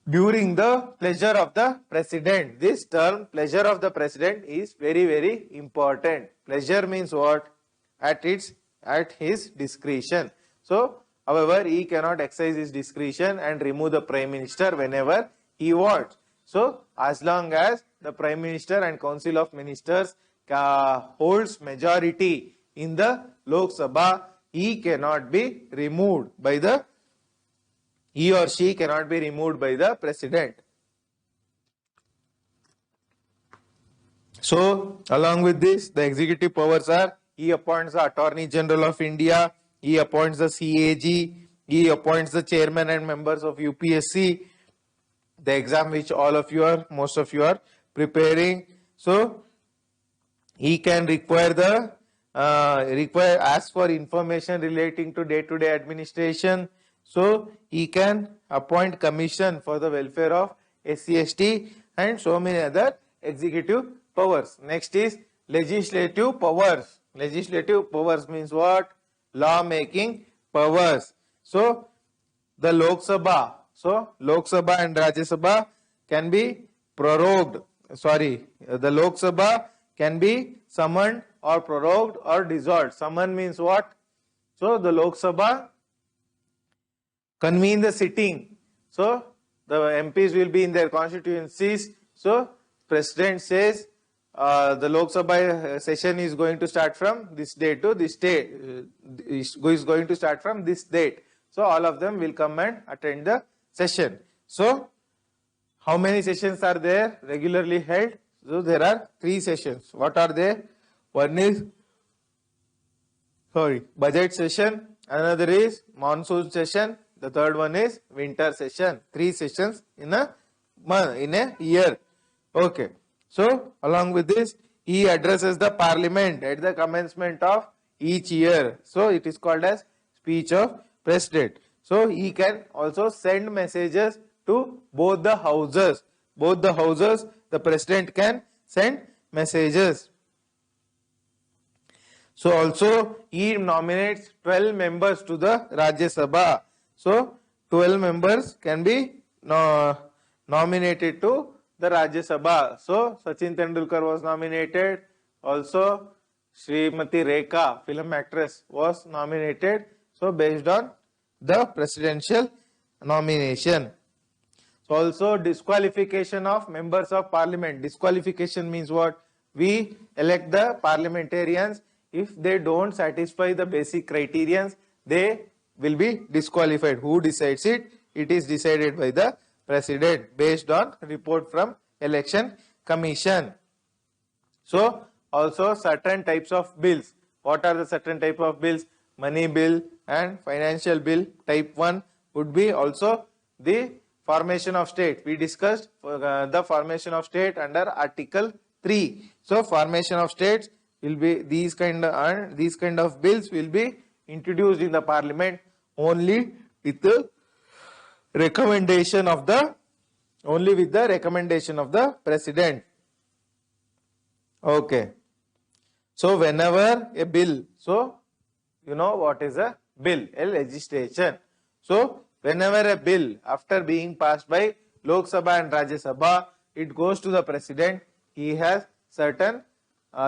during the pleasure of the president. This term, pleasure of the president, is very, very important. Pleasure means what? At his discretion. So, however, he cannot exercise his discretion and remove the prime minister whenever he wants. So, as long as the prime minister and council of ministers holds majority in the Lok Sabha, he or she cannot be removed by the president. So, along with this, the executive powers are, he appoints the Attorney General of India, he appoints the CAG, he appoints the chairman and members of UPSC, the exam which most of you are preparing. So, he can ask for information relating to day-to-day administration. So, he can appoint commission for the welfare of SC/ST and so many other executive powers. Next is legislative powers. Legislative powers means what? Law making powers. So, the Lok Sabha. So, Lok Sabha and Rajya Sabha can be prorogued. The Lok Sabha can be summoned or prorogued or dissolved. Summon means what? So, the Lok Sabha convene the sitting. So, the MPs will be in their constituencies. So, President says the Lok Sabha session is going to start from this date to this date. Is going to start from this date. So, all of them will come and attend the session. So, how many sessions are there regularly held? So, there are 3 sessions. What are they? One is budget session, another is monsoon session, the third one is winter session. 3 sessions in a month, in a year. Okay. So, along with this, he addresses the parliament at the commencement of each year. So, it is called as speech of president. So, he can also send messages to both the houses. Both the houses, the president can send messages. So, also he nominates 12 members to the Rajya Sabha. So, 12 members can be nominated to the Rajya Sabha. So, Sachin Tendulkar was nominated. Also, Srimati Rekha, film actress, was nominated. So, based on the presidential nomination. So, also disqualification of members of parliament. Disqualification means what? We elect the parliamentarians. If they don't satisfy the basic criterions, they will be disqualified. Who decides it? It is decided by the president based on report from election commission. So also certain types of bills. What are the certain type of bills? Money bill and financial bill. Type 1 would be also the formation of state. We discussed the formation of state under Article 3. So formation of states will be these kind of bills will be introduced in the parliament only with the recommendation of the president. Okay. So whenever a bill, so you know what is a bill? A legislation. So whenever a bill after being passed by Lok Sabha and Rajya Sabha, it goes to the president, he has certain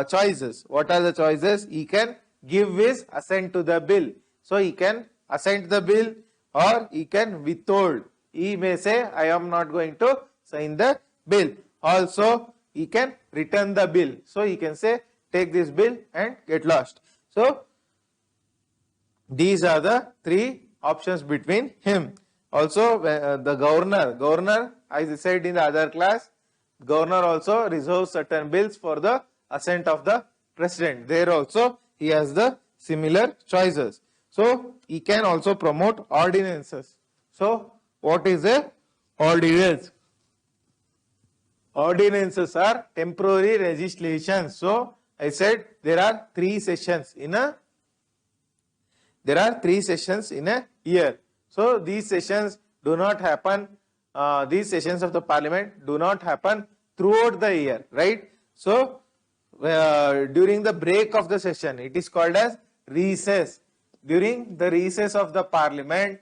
choices. What are the choices? He can give his assent to the bill. So he can assent the bill or he can withhold. He may say, I am not going to sign the bill. Also, he can return the bill. So he can say, take this bill and get lost. So these are the three options between him. Also, the governor, as I said in the other class, governor also reserves certain bills for the assent of the president. There also he has the similar choices. So he can also promote ordinances. So what is a ordinance? Ordinances are temporary legislation. So I said there are three sessions in a year. So these sessions do not happen. These sessions of the parliament do not happen throughout the year, right? So during the break of the session, it is called as recess. During the recess of the parliament,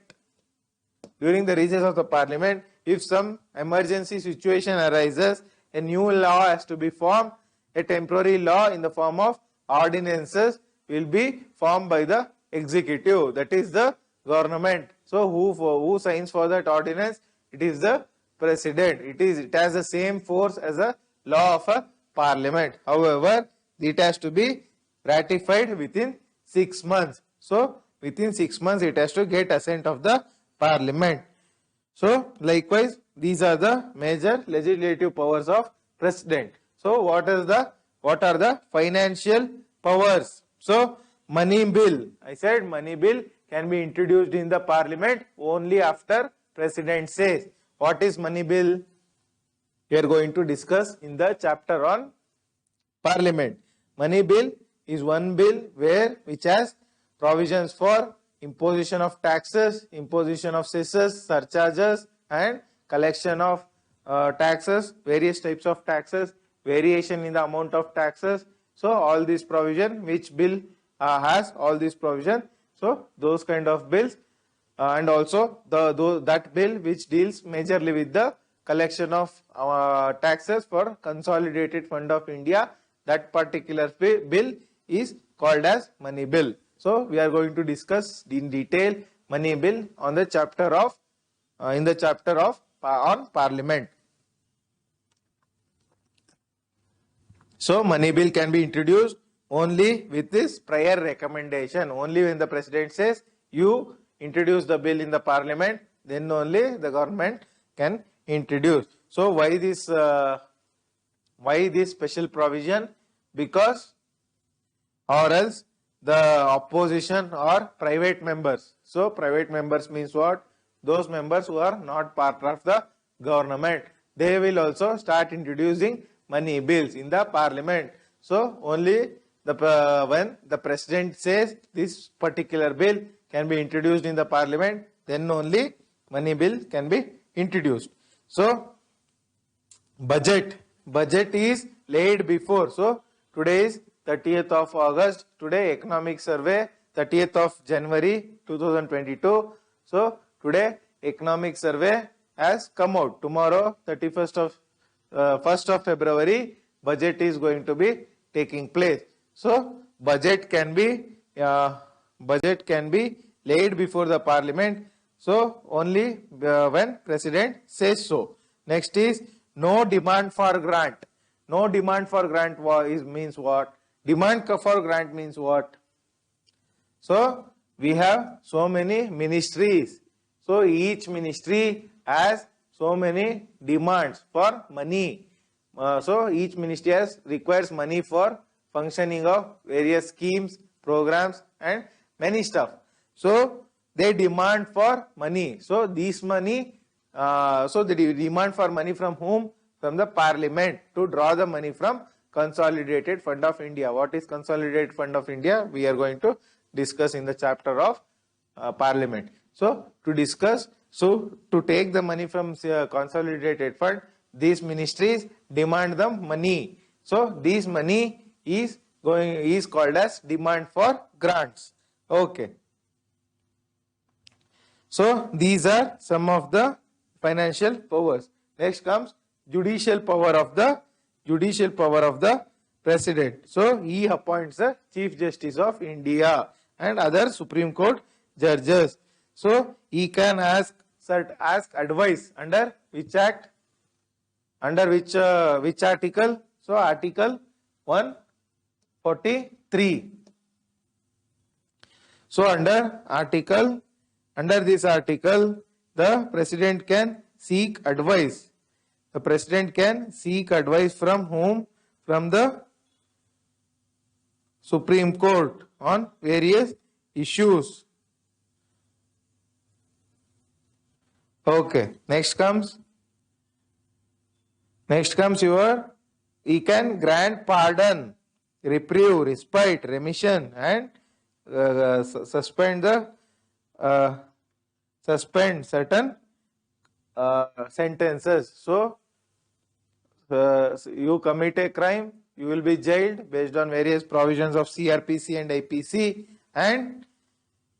if some emergency situation arises, a new law has to be formed. A temporary law in the form of ordinances will be formed by the executive, that is the government. So who signs for that ordinance? It is the president. It has the same force as a law of a parliament. However, it has to be ratified within 6 months. So within 6 months it has to get assent of the parliament. So likewise, these are the major legislative powers of president. So what are the financial powers? So money bill, I said money bill can be introduced in the parliament only after president says. What is money bill? We are going to discuss in the chapter on parliament. Money bill is one bill which has provisions for imposition of taxes, imposition of cesses, surcharges and collection of taxes, various types of taxes, variation in the amount of taxes. So all these provision, which bill has all these provision. So those kind of bills and also that bill which deals majorly with the collection of taxes for Consolidated Fund of India, that particular bill is called as money bill. So we are going to discuss in detail money bill on the chapter of on parliament. So money bill can be introduced only with this prior recommendation. Only when the president says you introduce the bill in the parliament, then only the government can introduce. So why this special provision? Because or else the opposition or private members. So private members means what? Those members who are not part of the government, they will also start introducing money bills in the parliament. So only when the president says this particular bill can be introduced in the parliament, then only money bill can be introduced. So budget is laid before. So today is 30th of August. Today economic survey 30th of January 2022. So today economic survey has come out. Tomorrow 1st of February budget is going to be taking place. So budget can be laid before the parliament. So only when president says so. Next is no demand for grant. No demand for grant means what? Demand for grant means what? So we have so many ministries. So each ministry has so many demands for money. So each ministry requires money for functioning of various schemes, programs, and many stuff. So they demand for money. So these money, so they demand for money from whom? From the parliament to draw the money from Consolidated Fund of India. What is Consolidated Fund of India? We are going to discuss in the chapter of parliament. So to discuss, so to take the money from Consolidated Fund, these ministries demand the money. So this money is called as demand for grants. Okay. So these are some of the financial powers. Next comes judicial power of the president. So he appoints the Chief Justice of India and other Supreme Court judges. So he can ask advice under which act? Under which article? So article 143. So under this article, the president can seek advice. The president can seek advice from whom? From the Supreme Court on various issues. Okay. Next comes he can grant pardon, reprieve, respite, remission, and suspend certain sentences. So you commit a crime, you will be jailed based on various provisions of CRPC and IPC, and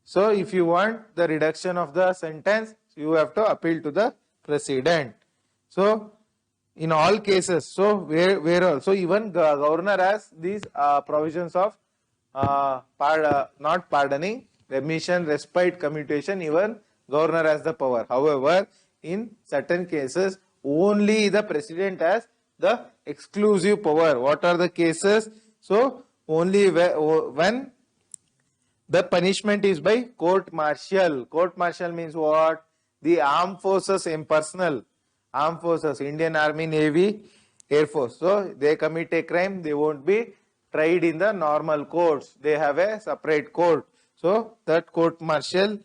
so if you want the reduction of the sentence, you have to appeal to the president. So in all cases, so where also even governor has these provisions of not pardoning, remission, respite, commutation. Even governor has the power. However, in certain cases, only the president has the exclusive power. What are the cases? So only when the punishment is by court martial. Court martial means what? The armed forces impersonal. Armed forces, Indian Army, Navy, Air Force. So they commit a crime, they won't be tried in the normal courts. They have a separate court. So that court martial,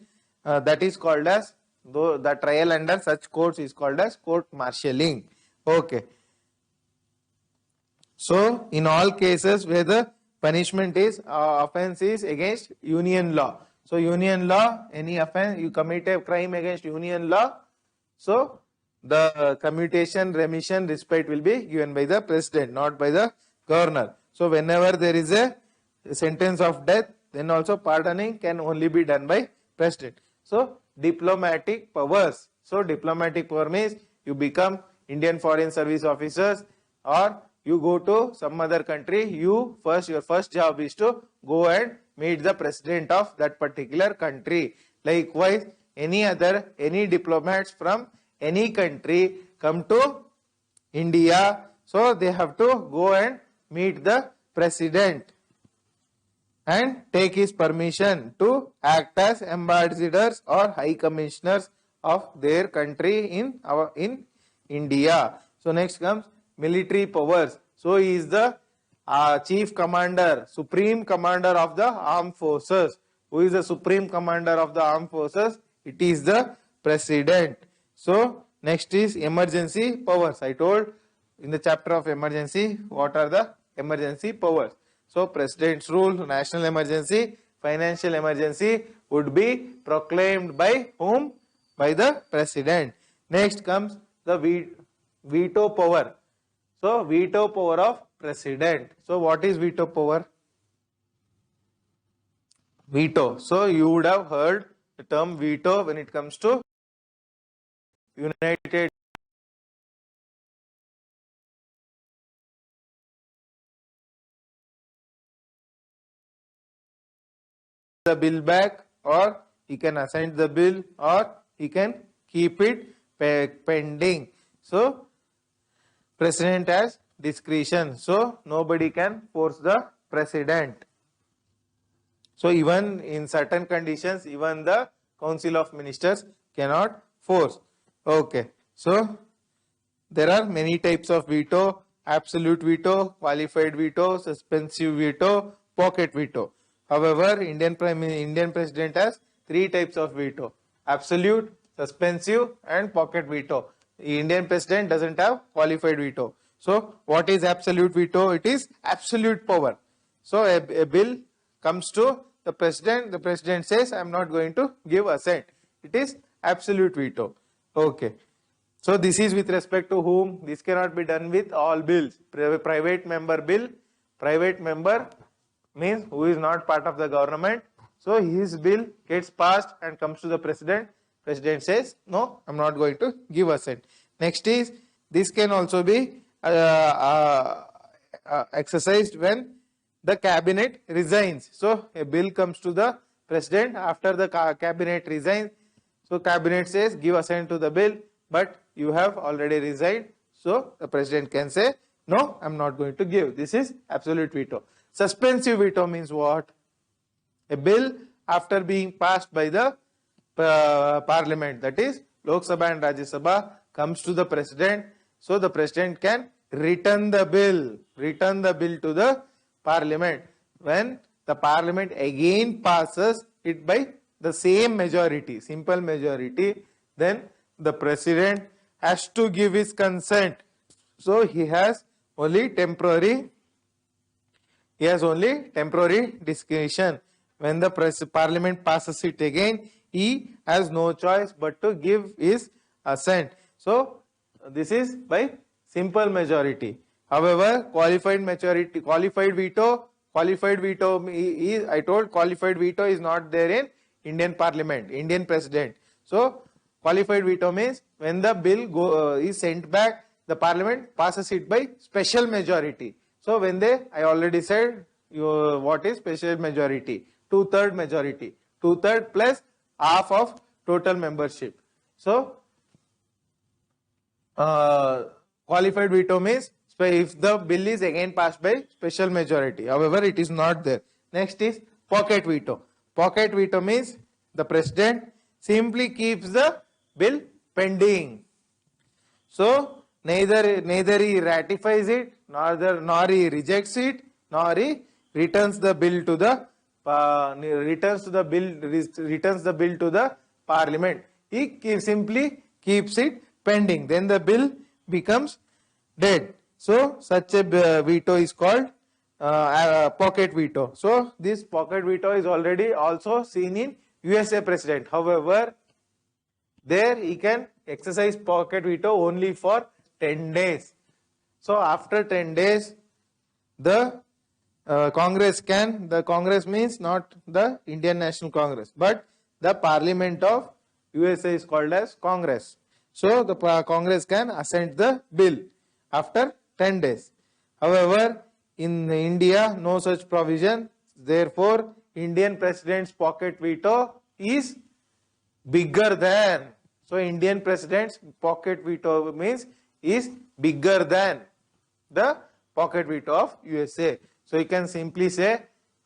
that is called as, the trial under such courts is called as court martialing. Okay. So in all cases where the punishment is offense is against union law. So union law, any offense, you commit a crime against union law, so the commutation, remission, respite will be given by the president, not by the governor. So whenever there is a sentence of death, then also pardoning can only be done by president. So diplomatic powers. So diplomatic power means you become Indian Foreign Service officers or you go to some other country, your first job is to go and meet the president of that particular country. Likewise, any diplomats from any country come to India, so they have to go and meet the president and take his permission to act as ambassadors or high commissioners of their country in India. So next comes military powers. So he is the chief commander, supreme commander of the armed forces. Who is the supreme commander of the armed forces? It is the president. So next is emergency powers. I told in the chapter of emergency what are the emergency powers. So president's rule, national emergency, financial emergency would be proclaimed by whom? By the president. Next comes the veto power. So veto power of president. So what is veto power? Veto. So you would have heard the term veto when it comes to United the bill back, or he can assign the bill, or he can keep it pending. So president has discretion. So nobody can force the president. So even in certain conditions, even the Council of Ministers cannot force. Okay. So there are many types of veto. absolute veto, qualified veto, suspensive veto, pocket veto. However, Indian President has three types of veto: absolute, suspensive, and pocket veto. The Indian President doesn't have qualified veto. So, what is absolute veto? It is absolute power. So, a bill comes to the President says, I am not going to give assent. It is absolute veto. Okay. So, this is with respect to whom? This cannot be done with all bills. Private member bill, private member means who is not part of the government. So, his bill gets passed and comes to the President. President says, no, I am not going to give assent. Next is, this can also be exercised when the cabinet resigns. So, a bill comes to the President after the cabinet resigns. So, cabinet says, give assent to the bill, but you have already resigned. So, the President can say, no, I am not going to give. This is absolute veto. Suspensive veto means what? A bill after being passed by the Parliament, that is Lok Sabha and Rajya Sabha, comes to the President. So, the President can return the bill to the Parliament. When the Parliament again passes it by the same majority, simple majority, then the President has to give his consent. So, he has only temporary discretion. When the Parliament passes it again, he has no choice but to give his assent. So, this is by simple majority. However, qualified veto is, I told qualified veto is not there in Indian Parliament, Indian President. So, qualified veto means when the bill is sent back, the Parliament passes it by special majority. So, when I already said what is special majority? 2/3 majority. 2/3 plus half of total membership. So, qualified veto means if the bill is again passed by special majority. However, it is not there. Next is pocket veto. Pocket veto means the President simply keeps the bill pending. So, neither he ratifies it, nor he rejects it, nor he returns the bill to the Parliament. He simply keeps it pending. Then the bill becomes dead. So, such a veto is called pocket veto. So, this pocket veto is already also seen in USA President. However, there he can exercise pocket veto only for 10 days. So, after 10 days, the Congress means not the Indian National Congress, but the Parliament of USA is called as Congress. So, the Congress can assent the bill after 10 days. However, in India, no such provision. Therefore, Indian President's pocket veto is bigger than. So, Indian President's pocket veto means is bigger than the pocket veto of USA. So, you can simply say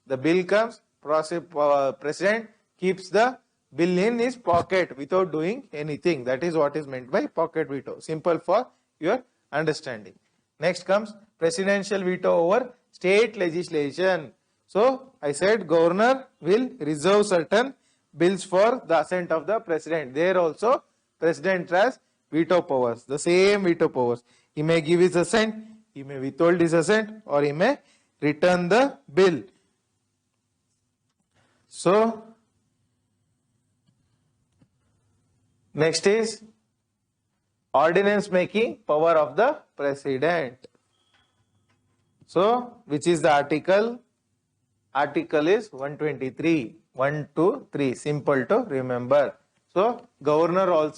the bill comes, President keeps the bill in his pocket without doing anything. That is what is meant by pocket veto. Simple for your understanding. Next comes presidential veto over state legislation. So, I said governor will reserve certain bills for the assent of the President. There also President has veto powers, the same veto powers. He may give his assent, he may withhold his assent, or he may return the bill. So, next is ordinance making power of the President. So, which is the article? Article is 123. 1 to 3. Simple to remember. So, governor at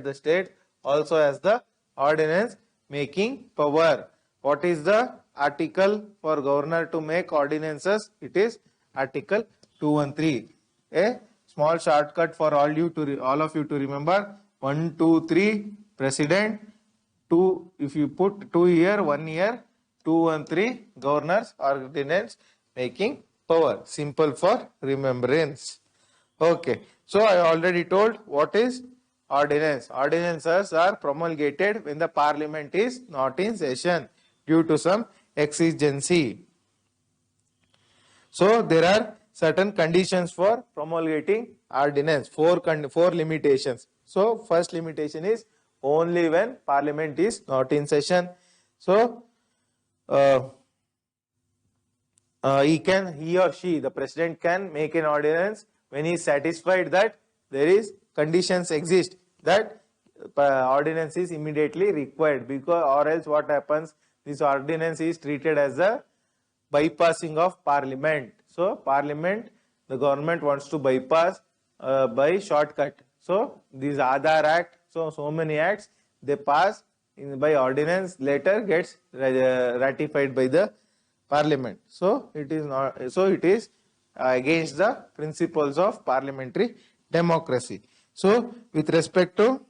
the state also has the ordinance making power. What is the article for governor to make ordinances? It is article 213. A small shortcut for all of you to remember. 1, 2, 3 President. 2, if you put 2 here, 1 here, 2 and 3 governors ordinance making power. Simple for remembrance. Okay. So, I already told what is ordinance. Ordinances are promulgated when the parliament is not in session due to some exigency. So there are certain conditions for promulgating ordinance, four limitations. So first limitation is only when parliament is not in session. So he or she, the president, can make an ordinance when he is satisfied that there is conditions exist that ordinance is immediately required, because or else what happens, this ordinance is treated as a bypassing of parliament. So parliament, the government wants to bypass by shortcut. So this Aadhaar Act, so many acts they pass by ordinance, later gets ratified by the parliament. So it is not. So it is against the principles of parliamentary democracy. So with respect to,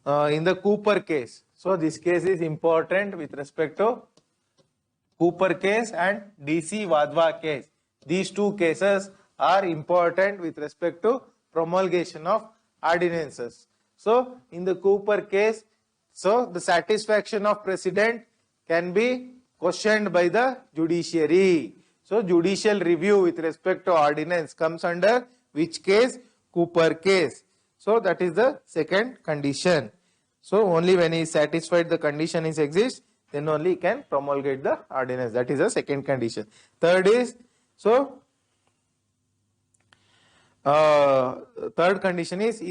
in the Cooper case, so this case is important with respect to Cooper case and DC Wadhwa case. These two cases are important with respect to promulgation of ordinances. So in the Cooper case, so the satisfaction of president can be questioned by the judiciary. So judicial review with respect to ordinance comes under which case? Cooper case. So that is the second condition. So only when he is satisfied the condition is exists, then only he can promulgate the ordinance. That is the second condition. Third is, third condition is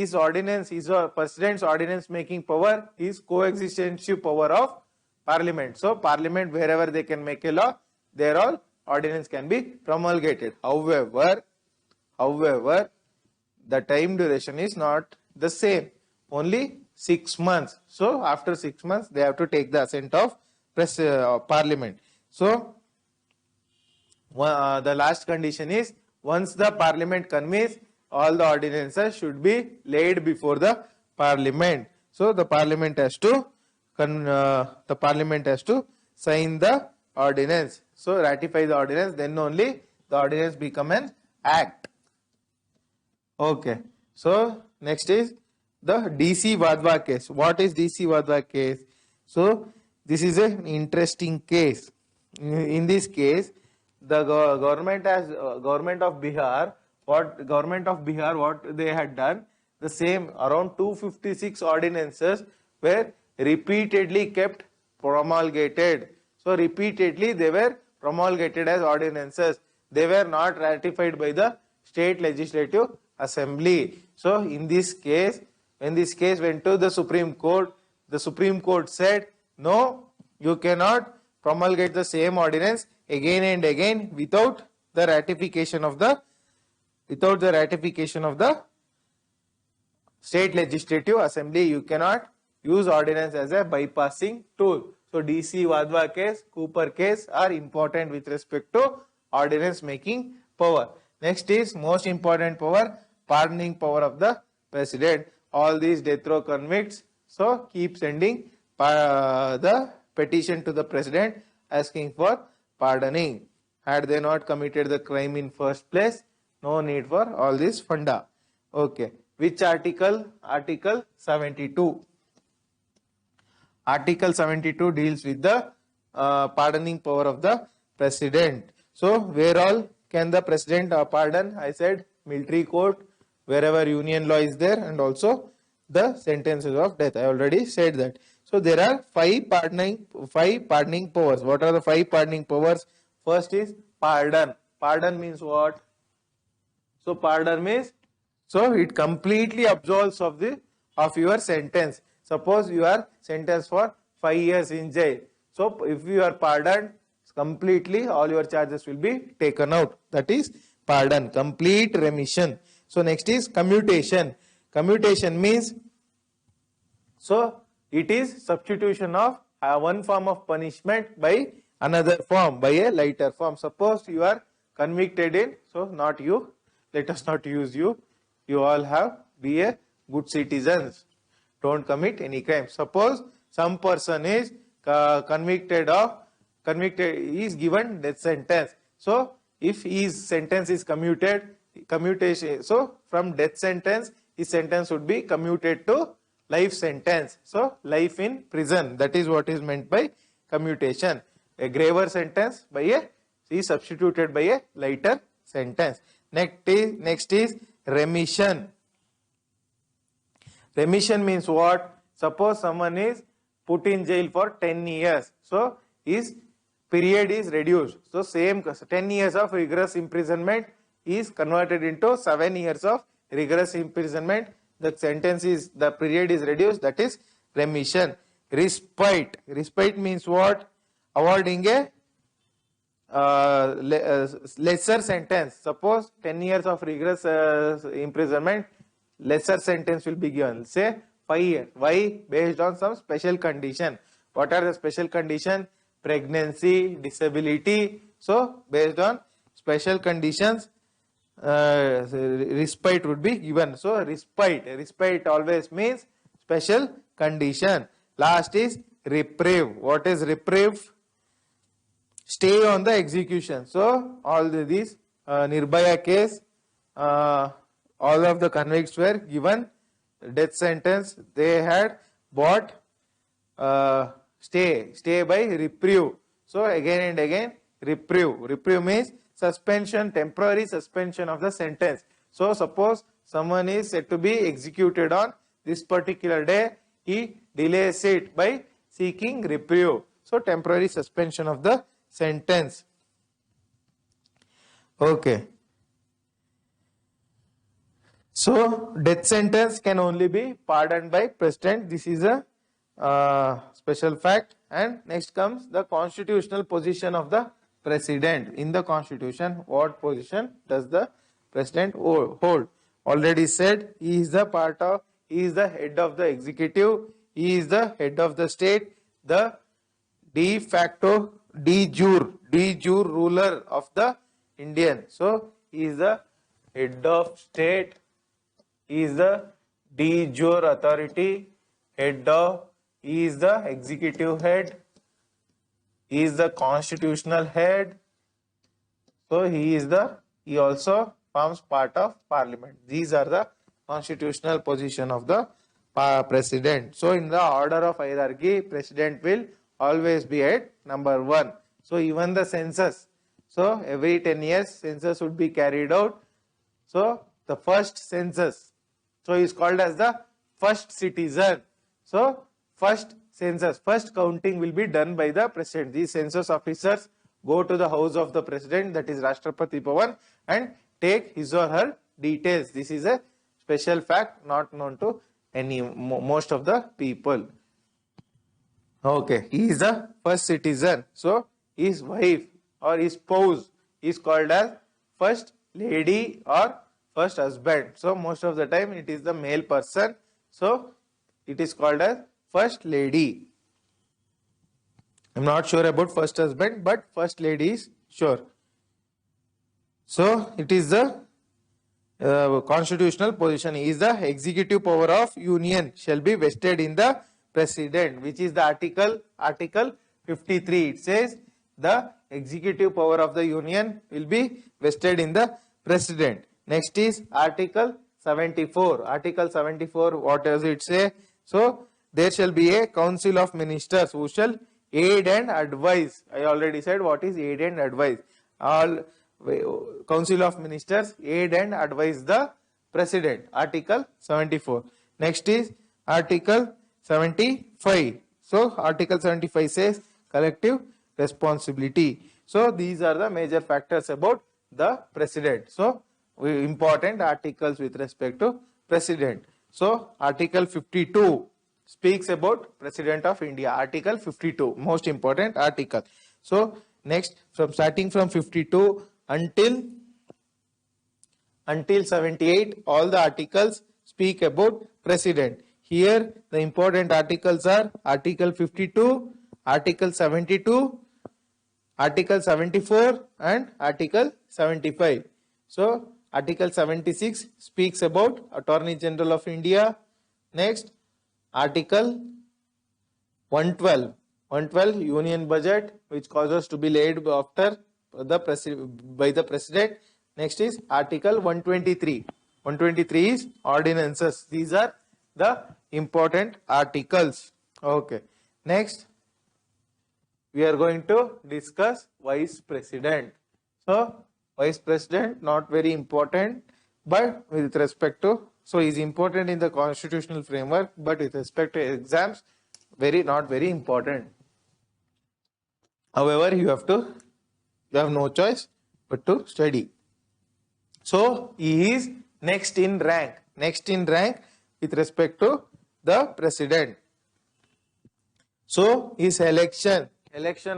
president's ordinance making power is coexistential power of parliament. So parliament, wherever they can make a law, there all ordinance can be promulgated. However, the time duration is not the same, only 6 months. So after 6 months they have to take the assent of parliament. So the last condition is, once the parliament convenes, all the ordinances should be laid before the parliament. So the parliament has to sign the ordinance. So ratify the ordinance, then only the ordinance become an act. Okay. So next is the DC Wadhwa case. What is DC Wadhwa case? So this is an interesting case. In this case, the government of Bihar, what they had done, the same around 256 ordinances were repeatedly kept promulgated. So repeatedly they were promulgated as ordinances. They were not ratified by the state legislative assembly. So in this case, when this case went to the Supreme Court said, no, you cannot promulgate the same ordinance again and again without the ratification of the state legislative assembly. You cannot use ordinance as a bypassing tool. So DC Wadhwa case, Cooper case are important with respect to ordinance making power. Next is most important power, pardoning power of the president. All these death row convicts, so keep sending the petition to the president asking for pardoning. Had they not committed the crime in first place, no need for all this funda. Okay. Which article? Article 72. Article 72 deals with the pardoning power of the president. So where all can the president pardon? I said military court, wherever union law is there, and also the sentences of death. I already said that. So there are five pardoning powers. What are the five pardoning powers? First is pardon. Pardon means what? So pardon means, so it completely absolves of your sentence. Suppose you are sentenced for 5 years in jail. So if you are pardoned, completely all your charges will be taken out. That is pardon, complete remission. So next is commutation. Commutation means, so it is substitution of one form of punishment by another form, by a lighter form. Suppose you are convicted in, so not you, let us not use you. You all be a good citizens. Don't commit any crime. Suppose some person is convicted, is given death sentence. So if his sentence is commuted, commutation. So from death sentence, his sentence would be commuted to life sentence. So life in prison. That is what is meant by commutation. A graver sentence by a is substituted by a lighter sentence. Next is remission. Remission means what? Suppose someone is put in jail for 10 years. So his period is reduced. So same 10 years of rigorous imprisonment is converted into 7 years of rigorous imprisonment. The sentence is, the period is reduced. That is remission. Respite. Respite means what? Awarding a lesser sentence. Suppose 10 years of rigorous imprisonment, lesser sentence will be given. Say 5 years. Why? Based on some special condition. What are the special condition? Pregnancy, disability. So based on special conditions, respite would be given. So respite always means special condition. Last is reprieve. What is reprieve? Stay on the execution. So all these Nirbhaya case, all of the convicts were given death sentence. They had bought stay by reprieve. So again and again reprieve. Reprieve means suspension, temporary suspension of the sentence. So suppose someone is said to be executed on this particular day, he delays it by seeking reprieve. So temporary suspension of the sentence. Okay. So death sentence can only be pardoned by president. This is a special fact. And next comes the constitutional position of the president. In the constitution, what position does the president hold? Already said, he is the head of the executive, he is the head of the state, the de facto, de jure ruler of the Indian. So he is the head of state, he is the de jure authority, he is the executive head, he is the constitutional head. So he also forms part of parliament. These are the constitutional position of the president. So in the order of hierarchy, president will always be at number 1. So even the census. So every 10 years census would be carried out. So the first census. So he is called as the first citizen. So first census, first counting will be done by the president. These census officers go to the house of the president, that is Rashtrapati Bhavan, and take his or her details. This is a special fact not known to most of the people. Okay, he is the first citizen. So his wife or his spouse is called as first lady or first husband. So most of the time it is the male person. So it is called as first lady. I am not sure about first husband, but first lady is sure. So it is the constitutional position. Is the executive power of union shall be vested in the president, which is the article 53. It says the executive power of the union will be vested in the president. Next is article 74. Article 74, what does it say? So there shall be a council of ministers who shall aid and advise. I already said what is aid and advise. All council of ministers aid and advise the president. Article 74. Next is article 75. So article 75 says collective responsibility. So these are the major factors about the president. So important articles with respect to president. So article 52 speaks about President of India. Article 52, most important article. So next, starting from 52 until 78, all the articles speak about president. Here the important articles are article 52, article 72, article 74 and article 75. So article 76 speaks about Attorney General of India. Next, article 112 union budget, which causes to be laid after by the president. Next is Article 123. 123 is ordinances. These are the important articles. Okay. Next, we are going to discuss Vice President. So, Vice President, not very important, but with respect to, so is important in the constitutional framework, but with respect to exams, not very important. However, you have no choice but to study. So, he is next in rank with respect to the president. So, his election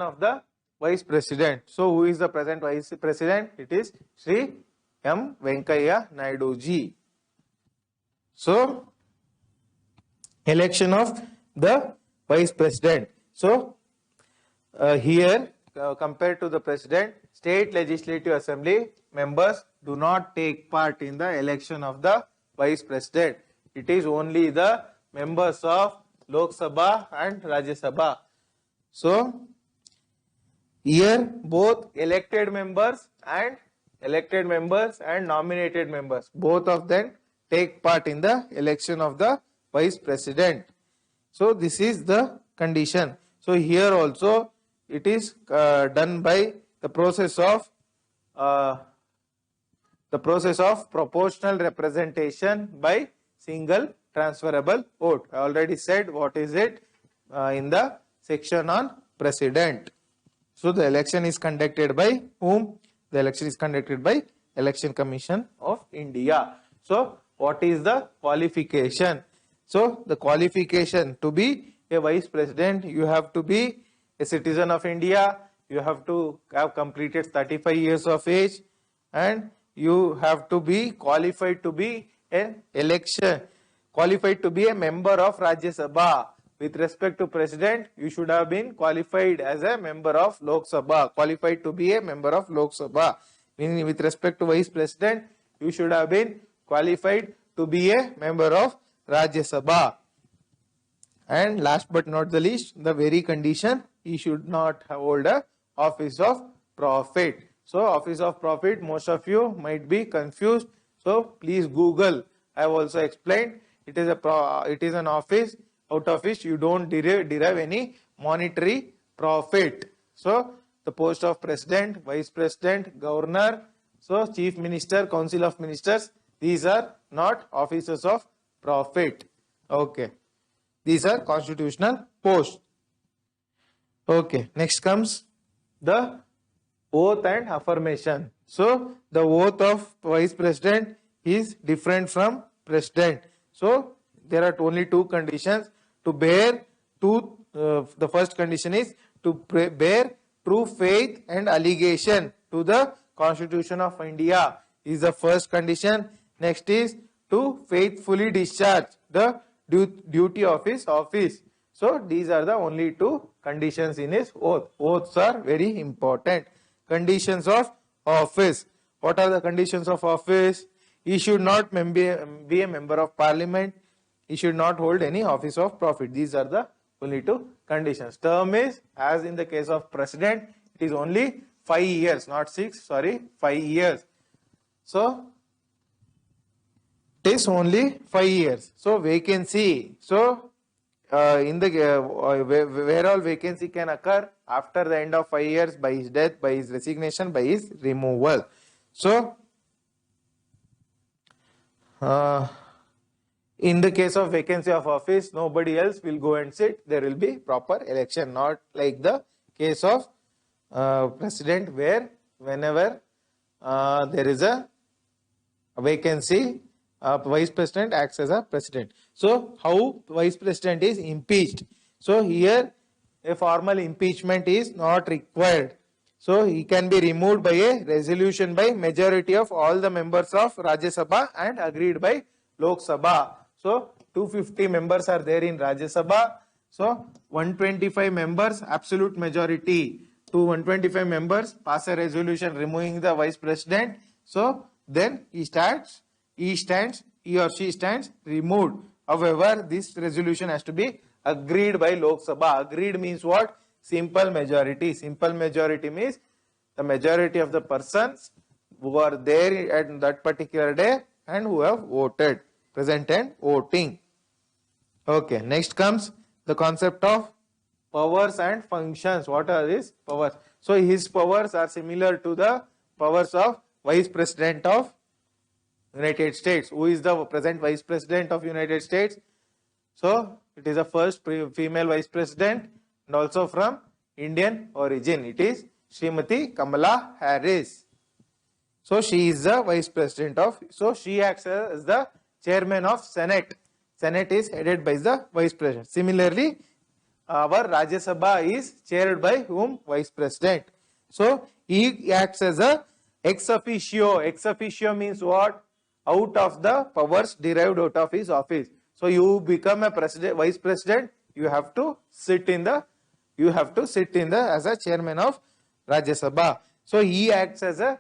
of the vice president. So, who is the present vice president? It is Shri M. Venkaiah Naidu ji. So, election of the vice president. So, here compared to the president, state legislative assembly members do not take part in the election of the vice president. It is only the members of Lok Sabha and Rajya Sabha. So, here both elected members and nominated members, both of them take part in the election of the vice president. So, this is the condition. So, here also it is done by the process of proportional representation by single transferable vote. I already said what is it in the section on president. So, the election is conducted by whom? The election is conducted by Election Commission of India. So, what is the qualification? So, the qualification to be a vice president, you have to be a citizen of India, you have to have completed 35 years of age, and you have to be qualified to be a member of Rajya Sabha. With respect to president, you should have been qualified as a member of Lok Sabha, qualified to be a member of Lok Sabha. Meaning with respect to vice president, you should have been qualified to be a member of Rajya Sabha. And last but not the least, the very condition, he should not hold a office of profit. So, office of profit, most of you might be confused. So, please Google. I have also explained. It is an office out of which you don't derive any monetary profit. So, the post of president, vice president, governor, so chief minister, council of ministers, these are not offices of profit. Okay. These are constitutional posts. Okay. Next comes the oath and affirmation. So, the oath of vice president is different from president. So, there are only two conditions. To bear the first condition is to bear true faith and allegation to the Constitution of India is the first condition. Next is to faithfully discharge the duty of his office. So, these are the only two conditions in his oath. Oaths are very important. Conditions of office. What are the conditions of office? He should not be a member of parliament. He should not hold any office of profit. These are the only two conditions. Term is, as in the case of president, it is only 5 years, not 6, sorry, 5 years. So, it is only 5 years. So, vacancy. So, where all vacancy can occur after the end of 5 years, by his death, by his resignation, by his removal. So, in the case of vacancy of office, nobody else will go and sit. There will be proper election, not like the case of president, where whenever there is a vacancy, vice president acts as a president. So, how vice president is impeached? So, here a formal impeachment is not required. So, he can be removed by a resolution by majority of all the members of Rajya Sabha and agreed by Lok Sabha. So, 250 members are there in Rajya Sabha. So, 125 members, absolute majority to 125 members pass a resolution removing the vice president. So, then he or she stands removed. However, this resolution has to be agreed by Lok Sabha. Agreed means what? Simple majority. Simple majority means the majority of the persons who are there at that particular day and who have voted, present and voting. Okay, next comes the concept of powers and functions. What are these powers? So his powers are similar to the powers of Vice President of United States. Who is the present Vice President of United States? So it is the first female Vice President and also from Indian origin. It is Srimati Kamala Harris. So she is the Vice President of, so she acts as the Chairman of Senate. Senate is headed by the Vice President. Similarly, our Rajya Sabha is chaired by whom? Vice President. So he acts as a ex officio. Ex officio means what? Out of the powers derived out of his office. So you become a president, Vice President, you have to sit in the as a chairman of Rajya Sabha. So he acts as a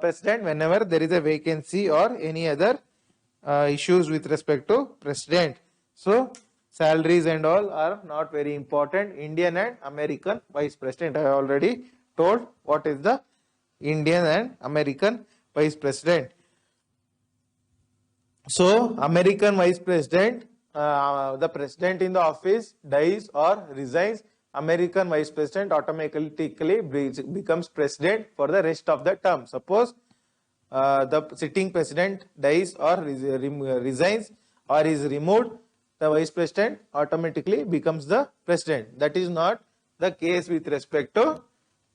president whenever there is a vacancy or any other issues with respect to president. So salaries and all are not very important. Indian and American Vice President, I have already told what is the Indian and American Vice President. So American Vice President, the president in the office dies or resigns, American Vice President automatically becomes president for the rest of the term. Suppose the sitting president dies or resigns or is removed, the Vice President automatically becomes the president. That is not the case with respect to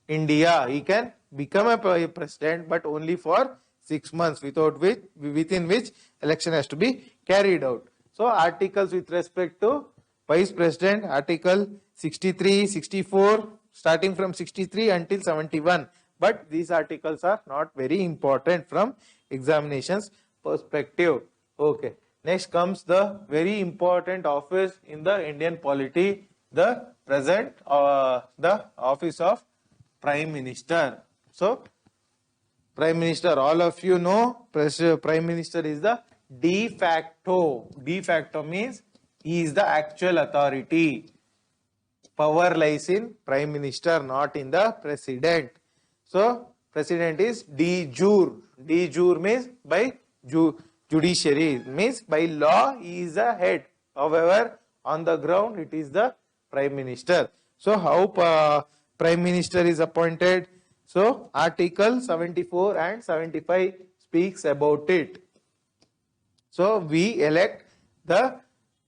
India. He can become a president but only for 6 months, within which election has to be carried out. So articles with respect to Vice President, Article 63, 64, starting from 63 until 71. But these articles are not very important from examinations perspective. Okay. Next comes the very important office in the Indian polity, the office of Prime Minister. So Prime Minister, all of you know, Prime Minister is the de facto. De facto means he is the actual authority. Power lies in Prime Minister, not in the President. So President is de jure. De jure means by judiciary, means by law he is the head. However, on the ground it is the Prime Minister. So how Prime Minister is appointed? So Article 74 and 75 speaks about it. So we elect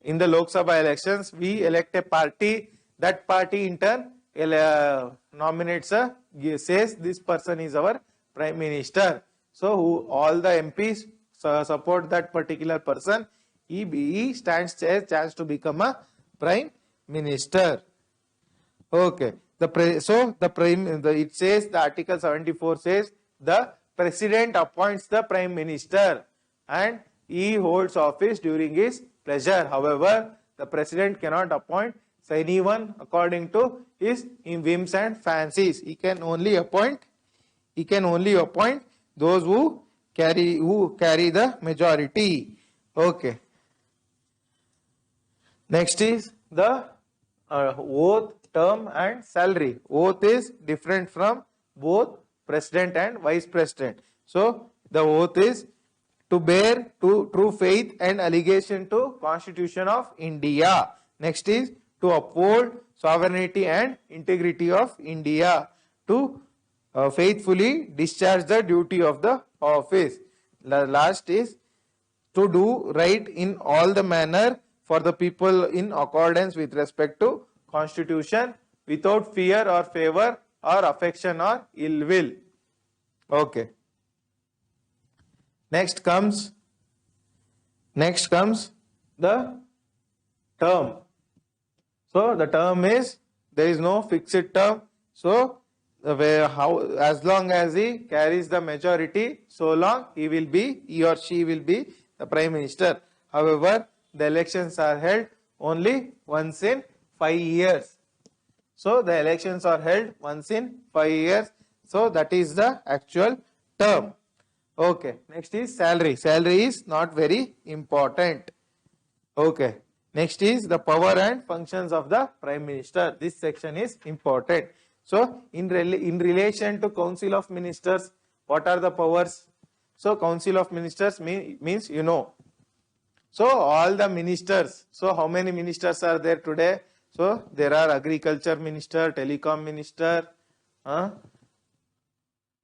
in the Lok Sabha elections, we elect a party. That party in turn nominates says this person is our Prime Minister. So all the MPs support that particular person. He stands a chance to become a Prime Minister. Okay. It says, the Article 74 says the President appoints the Prime Minister and he holds office during his pleasure. However, the President cannot appoint anyone according to his whims and fancies. He can only appoint those who carry the majority. Okay. Next is the oath, term and salary. Oath is different from both President and Vice President. So the oath is to bear true faith and allegiance to Constitution of India. Next is to uphold sovereignty and integrity of India, to faithfully discharge the duty of the office. The last is to do right in all the manner for the people in accordance with respect to Constitution, without fear or favor or affection or ill will. Okay. Next comes the term. So the term is, there is no fixed term. So as long as he carries the majority, so long he or she will be the Prime Minister. However, the elections are held only once in 5 years. So the elections are held once in 5 years. So that is the actual term. Okay. Next is salary. Salary is not very important. Okay. Next is the power and functions of the Prime Minister. This section is important. So in relation to Council of Ministers, What are the powers? So Council of Ministers means you know. So all the ministers, so how many ministers are there today? So there are Agriculture Minister, Telecom Minister,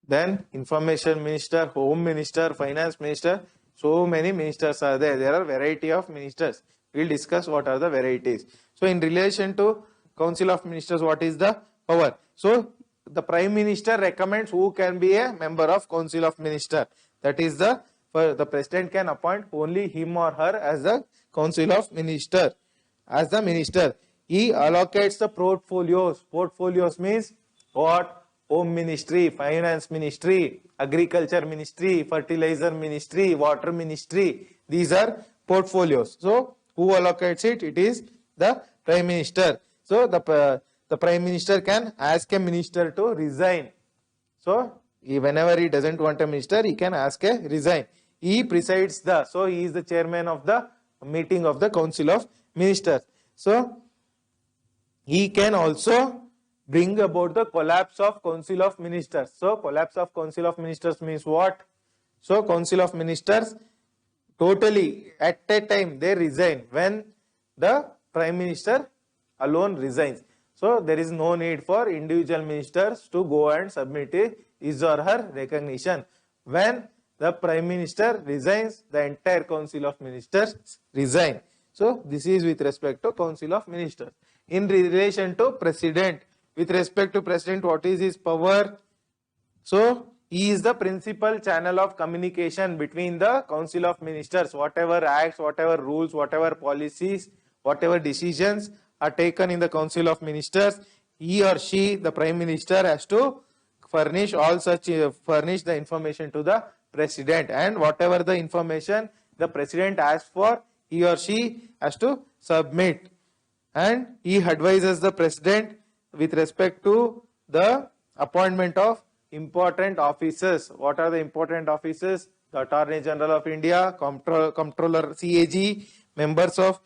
then Information Minister, Home Minister, Finance Minister. So many ministers are there. There are variety of ministers. We will discuss what are the varieties. So in relation to Council of Ministers, what is the power? So the Prime Minister recommends who can be a member of Council of Ministers. That is the President can appoint only him or her as the Council of Ministers. As the minister, he allocates the portfolios. Portfolios means what? Home Ministry, Finance Ministry, Agriculture Ministry, Fertilizer Ministry, Water Ministry. These are portfolios. So who allocates it? It is the Prime Minister. So the Prime Minister can ask a minister to resign. So whenever he doesn't want a minister, he can ask a resign. He presides so he is the chairman of the meeting of the Council of Ministers. So he can also bring about the collapse of Council of Ministers. So collapse of Council of Ministers means what? So Council of Ministers totally at a time they resign when the Prime Minister alone resigns. So there is no need for individual ministers to go and submit his or her recognition. When the Prime Minister resigns, the entire Council of Ministers resign. So this is with respect to Council of Ministers. In relation to President, with respect to President, what is his power? So he is the principal channel of communication between the Council of Ministers. Whatever acts, whatever rules, whatever policies, whatever decisions are taken in the Council of Ministers, he or she, the Prime Minister, has to furnish furnish the information to the President, and whatever the information the President asks for, he or she has to submit, and he advises the President with respect to the appointment of important officers. What are the important officers? The Attorney General of India, Comptroller CAG, members of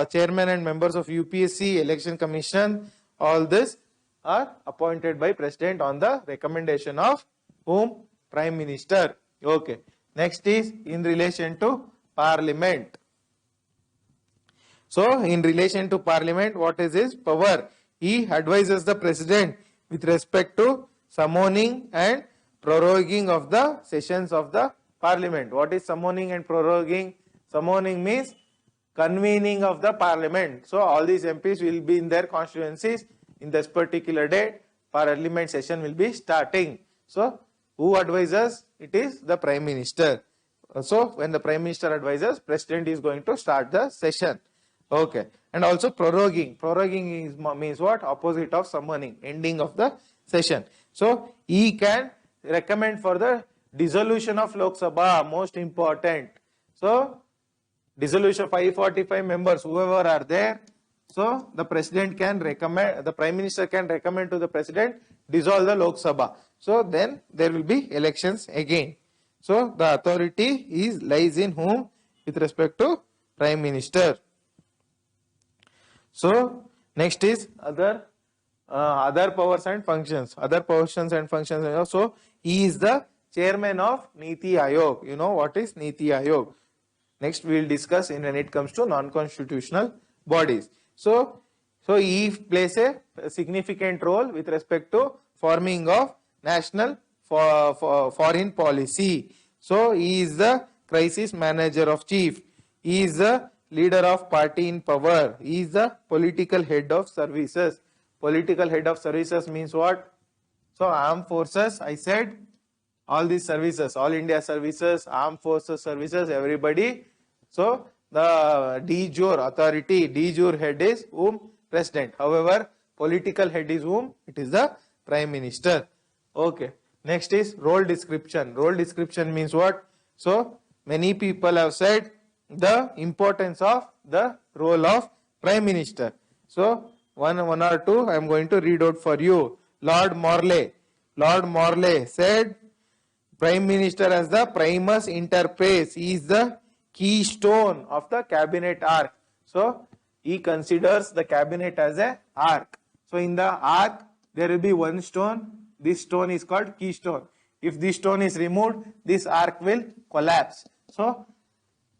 chairman and members of UPSC, Election Commission. All this are appointed by President on the recommendation of whom? Prime Minister. Okay. Next is in relation to Parliament. So in relation to Parliament, what is his power? He advises the President with respect to summoning and proroguing of the sessions of the Parliament. What is summoning and proroguing? Summoning means convening of the Parliament. So all these MPs will be in their constituencies in this particular date. Parliament session will be starting. So who advises? It is the Prime Minister. So when the Prime Minister advises, President is going to start the session. Okay. And also proroguing. Proroguing means what? Opposite of summoning, ending of the session. So he can recommend for the dissolution of Lok Sabha, most important. So dissolution 545 members, whoever are there. So the President can recommend, the Prime Minister can recommend to the President, dissolve the Lok Sabha. So then there will be elections again. So the authority lies in whom? With respect to Prime Minister. So next is other powers and functions. Other powers and functions. So he is the chairman of Niti Aayog. You know what is Niti Aayog? Next we will discuss when it comes to non-constitutional bodies. So he plays a significant role with respect to forming of national foreign policy. So he is the crisis manager of chief. He is the leader of party in power. He is the political head of services. Political head of services means what? So armed forces, I said, all these services, all India services, armed forces services, everybody. So the de jure authority, de jure head is whom? President. However, political head is whom? It is the Prime Minister. Okay. Next is role description. Role description means what? So many people have said the importance of the role of Prime Minister. So one or two I am going to read out for you. Lord Morley. Lord Morley said Prime Minister as the primus inter pares. He is the keystone of the cabinet arc. So he considers the cabinet as a arc. So in the arc there will be one stone. This stone is called keystone. If this stone is removed, this arc will collapse. So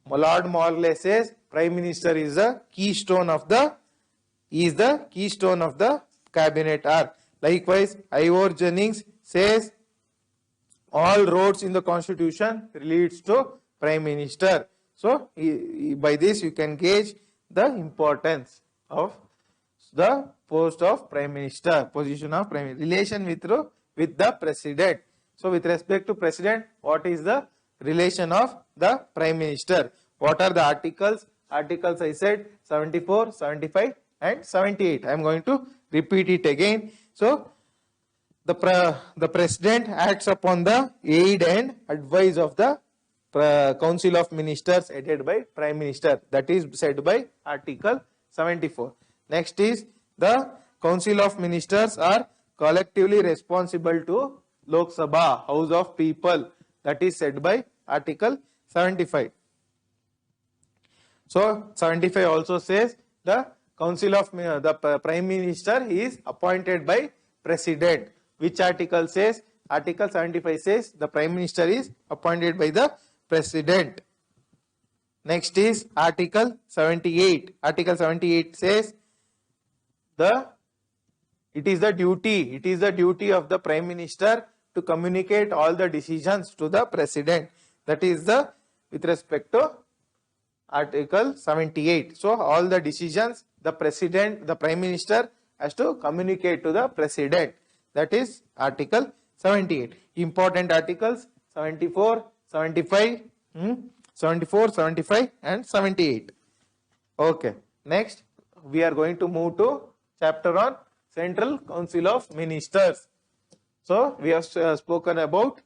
Lord Morley says Prime Minister is the keystone of the cabinet arc. Likewise, Ivor Jennings says all roads in the constitution leads to Prime Minister. So by this you can gauge the importance of the post of Prime Minister, position of Prime Minister, relation with the President. So with respect to President, what is the relation of the Prime Minister? What are the articles? Articles I said 74, 75 and 78. I am going to repeat it again. So the President acts upon the aid and advice of the Council of Ministers headed by Prime Minister. That is said by Article 74. Next is the Council of Ministers are collectively responsible to Lok Sabha, House of People. That is said by Article 75. So 75 also says the Council of the Prime Minister is appointed by President. Which article says? Article 75 says the Prime Minister is appointed by the President. Next is Article 78. Article 78 says it is the duty of the Prime Minister to communicate all the decisions to the President. That is with respect to Article 78. So all the decisions the Prime Minister has to communicate to the President. That is Article 78. Important articles 74, 75, 74, 75 and 78. Okay. Next we are going to move to chapter on Central Council of Ministers. So we have spoken about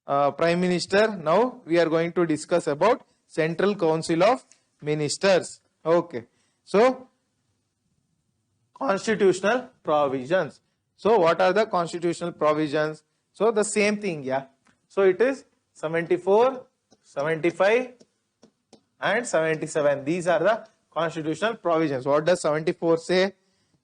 Prime Minister. Now we are going to discuss about Central Council of Ministers. Okay. So constitutional provisions. So what are the constitutional provisions? So the same thing, yeah. So it is 74, 75 and 77. These are the constitutional provisions. What does 74 say?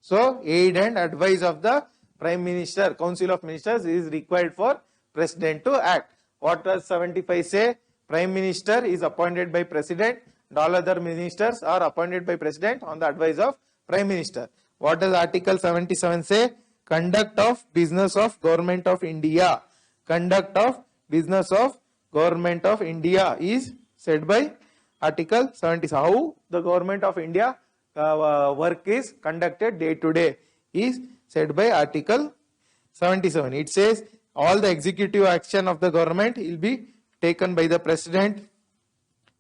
So aid and advice of the Prime Minister, Council of Ministers is required for President to act. What does 75 say? Prime Minister is appointed by President. All other ministers are appointed by President on the advice of Prime Minister. What does Article 77 say? Conduct of business of Government of India. Conduct of business of Government of India is said by Article 77. How the Government of India work is conducted day to day is said by Article 77. It says all the executive action of the government will be taken by the President.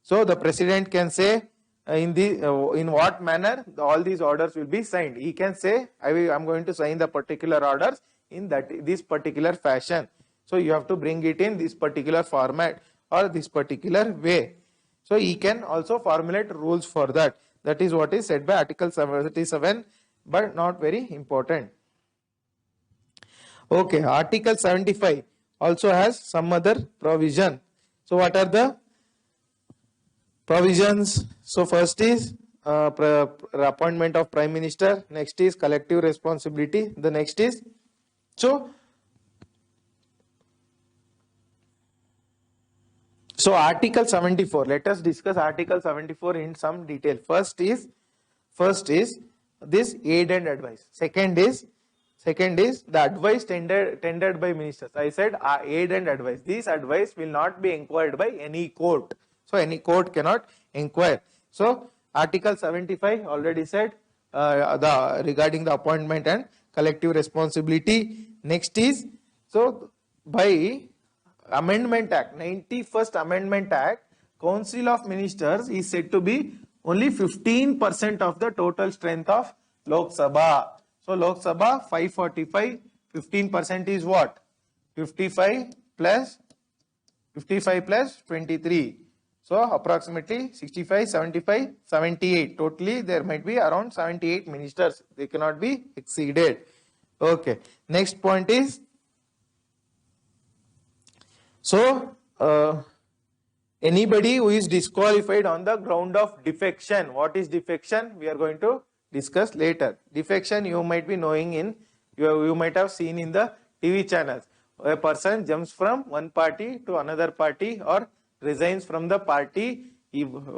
So the President can say in what manner all these orders will be signed. He can say I am going to sign the particular orders in this particular fashion. So you have to bring it in this particular format or this particular way. So he can also formulate rules for that. That is what is said by Article 77, but not very important. Okay, Article 75 also has some other provision. So what are the provisions? So first is appointment of Prime Minister. Next is collective responsibility. The next is So Article 74. Let us discuss Article 74 in some detail. First is this aid and advice. Second is the advice tendered by ministers. I said aid and advice. This advice will not be inquired by any court. So any court cannot inquire. So Article 75 already said regarding the appointment and collective responsibility. Next is by Amendment Act, 91st Amendment Act, Council of Ministers is said to be only 15% of the total strength of Lok Sabha. So Lok Sabha 545, 15% is what? 55 plus 23. So approximately 65, 75, 78. Totally there might be around 78 ministers. They cannot be exceeded. Okay. Next point is anybody who is disqualified on the ground of defection. What is defection? We are going to discuss later. Defection you might be knowing you might have seen in the TV channels. A person jumps from one party to another party or resigns from the party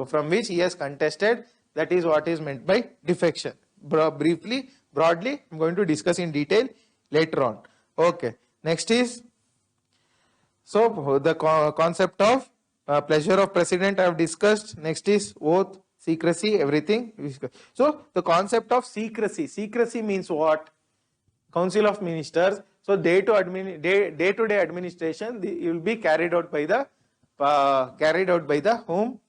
from which he has contested. That is what is meant by defection. Broadly, I'm going to discuss in detail later on. Okay. Next is, so the concept of pleasure of president I have discussed. Next is oath, secrecy, everything. So the concept of secrecy. Secrecy means what? Council of Ministers. So day-to-day administration will be carried out by the whom?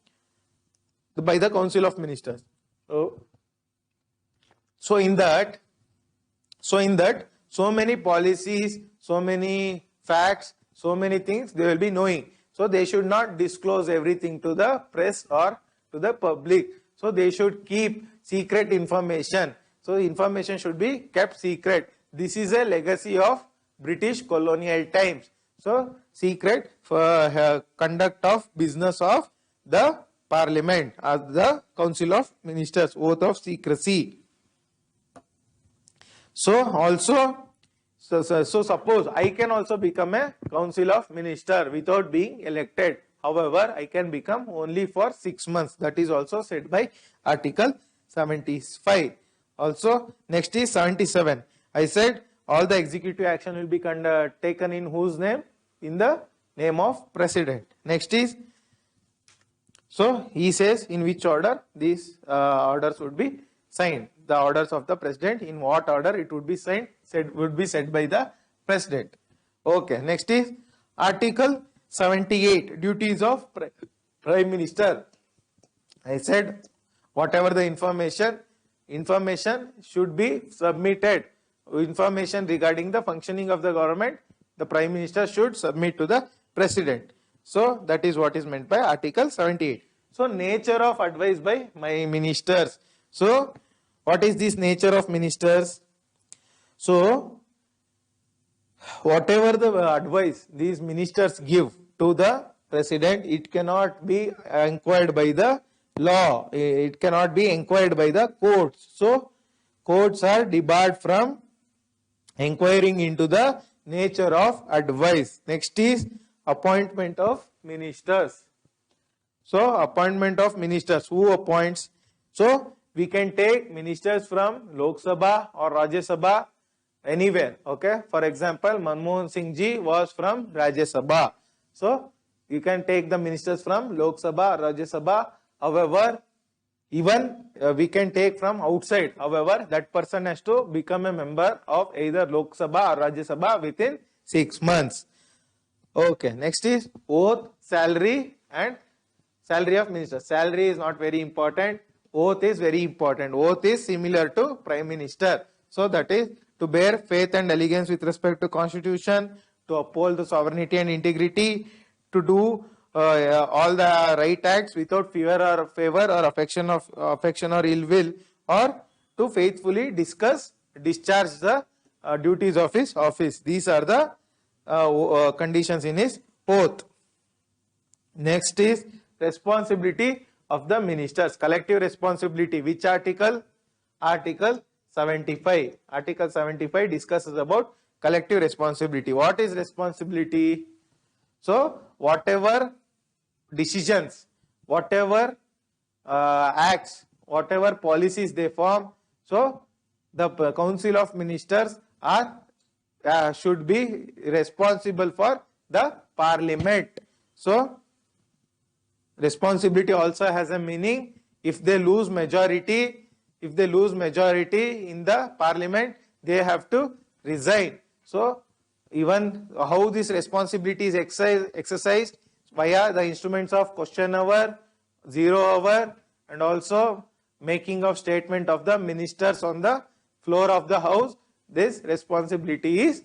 By the Council of Ministers. So in that, so many policies, so many facts, so many things they will be knowing. So they should not disclose everything to the press or to the public. So they should keep secret information. So information should be kept secret. This is a legacy of British colonial times. So secret for conduct of business of the Parliament as the Council of Ministers, oath of secrecy. So also, so suppose I can also become a Council of Minister without being elected. However, I can become only for 6 months. That is also said by Article 75. Also, next is 77. I said all the executive action will be taken in whose name? In the name of President. Next is, so he says in which order these orders would be signed. The orders of the President, in what order it would be signed, would be said by the President. Okay, next is Article 78, duties of Prime Minister. I said whatever the information should be submitted. Information regarding the functioning of the government, the Prime Minister should submit to the President. So that is what is meant by Article 78. So nature of advice by my ministers. So what is this nature of ministers? So whatever the advice these ministers give to the President, it cannot be inquired by the law. It cannot be inquired by the courts. So courts are debarred from inquiring into the nature of advice. Next is appointment of ministers. So appointment of ministers, who appoints? So we can take ministers from Lok Sabha or Rajya Sabha anywhere. Okay, for example, Manmohan Singh ji was from Rajya Sabha. So you can take the ministers from Lok Sabha, Rajya Sabha. However, even we can take from outside. However, that person has to become a member of either Lok Sabha or Rajya Sabha within 6 months. Okay, next is oath, salary and salary of minister. Salary is not very important. Oath is very important. Oath is similar to Prime Minister. So that is to bear faith and allegiance with respect to Constitution, to uphold the sovereignty and integrity, to do all the right acts without fear or favor or affection or ill will, or to faithfully discharge the duties of his office. These are the conditions in his oath. Next is responsibility of the ministers, collective responsibility. Which article? Article 75. Article 75 discusses about collective responsibility. What is responsibility? So whatever decisions, whatever acts, whatever policies they form, so the Council of Ministers are should be responsible for the Parliament. So responsibility also has a meaning. If they lose majority, in the Parliament, they have to resign. So even how this responsibility is exercised via the instruments of question hour, 0 hour, and also making of statement of the ministers on the floor of the house. This responsibility is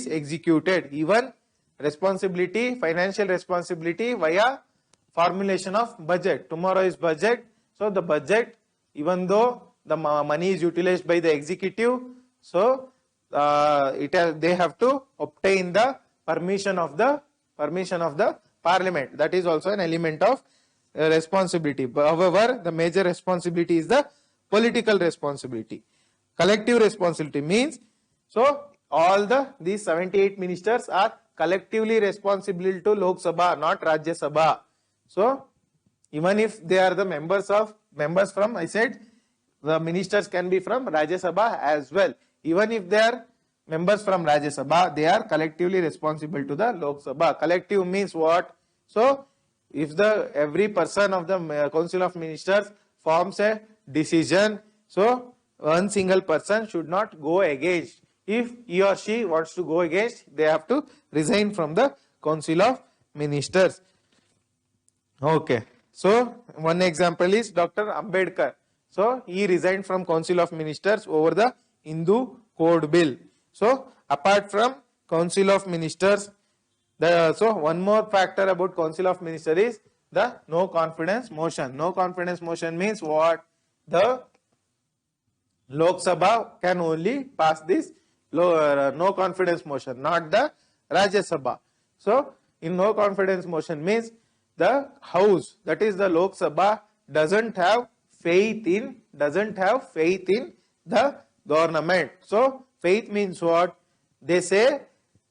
executed. Even responsibility, financial responsibility via formulation of budget. Tomorrow is budget. So the budget, even though the money is utilized by the executive, so they have to obtain the permission of the Parliament. That is also an element of responsibility. However, the major responsibility is the political responsibility. Collective responsibility means So all these 78 ministers are collectively responsible to Lok Sabha, not Rajya Sabha. So even if they are the members from, I said, the ministers can be from Rajya Sabha as well. Even if they are members from Rajya Sabha, they are collectively responsible to the Lok Sabha. Collective means what? So if every person of the Council of Ministers forms a decision, so one single person should not go against. If he or she wants to go against, they have to resign from the Council of Ministers. Okay. So one example is Dr. Ambedkar. So he resigned from Council of Ministers over the Hindu Code Bill. So apart from Council of Ministers, so one more factor about Council of Ministers is the no confidence motion. No confidence motion means what? The Lok Sabha can only pass this no confidence motion, not the Rajya Sabha. So in no confidence motion means the House, that is the Lok Sabha, doesn't have faith in the government. So faith means what? They say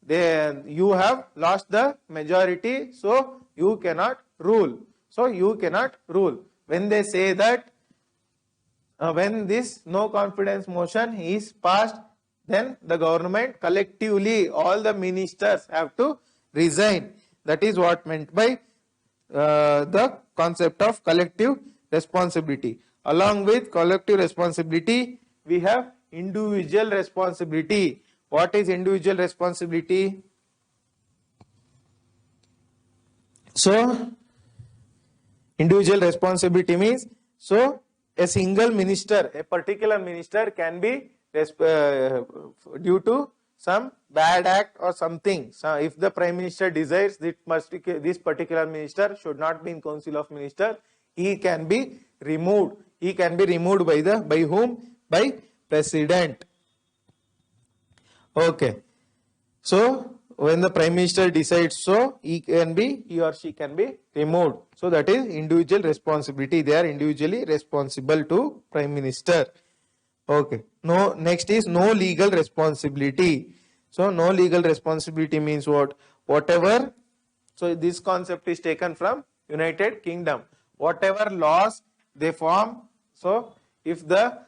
you have lost the majority, so you cannot rule. When they say that, when this no confidence motion is passed, then the government collectively, all the ministers have to resign. That is what meant by the concept of collective responsibility. Along with collective responsibility, we have individual responsibility. What is individual responsibility? So individual responsibility means, so a single minister, a particular minister can be due to some bad act or something. So if the Prime Minister desires this particular minister should not be in Council of Ministers, he can be removed. He can be removed by whom? By President. Okay. So when the Prime Minister decides, so he or she can be removed. So that is individual responsibility. They are individually responsible to Prime Minister. Okay. No, next is no legal responsibility. So no legal responsibility means what? Whatever. So this concept is taken from United Kingdom. Whatever laws they form. So if the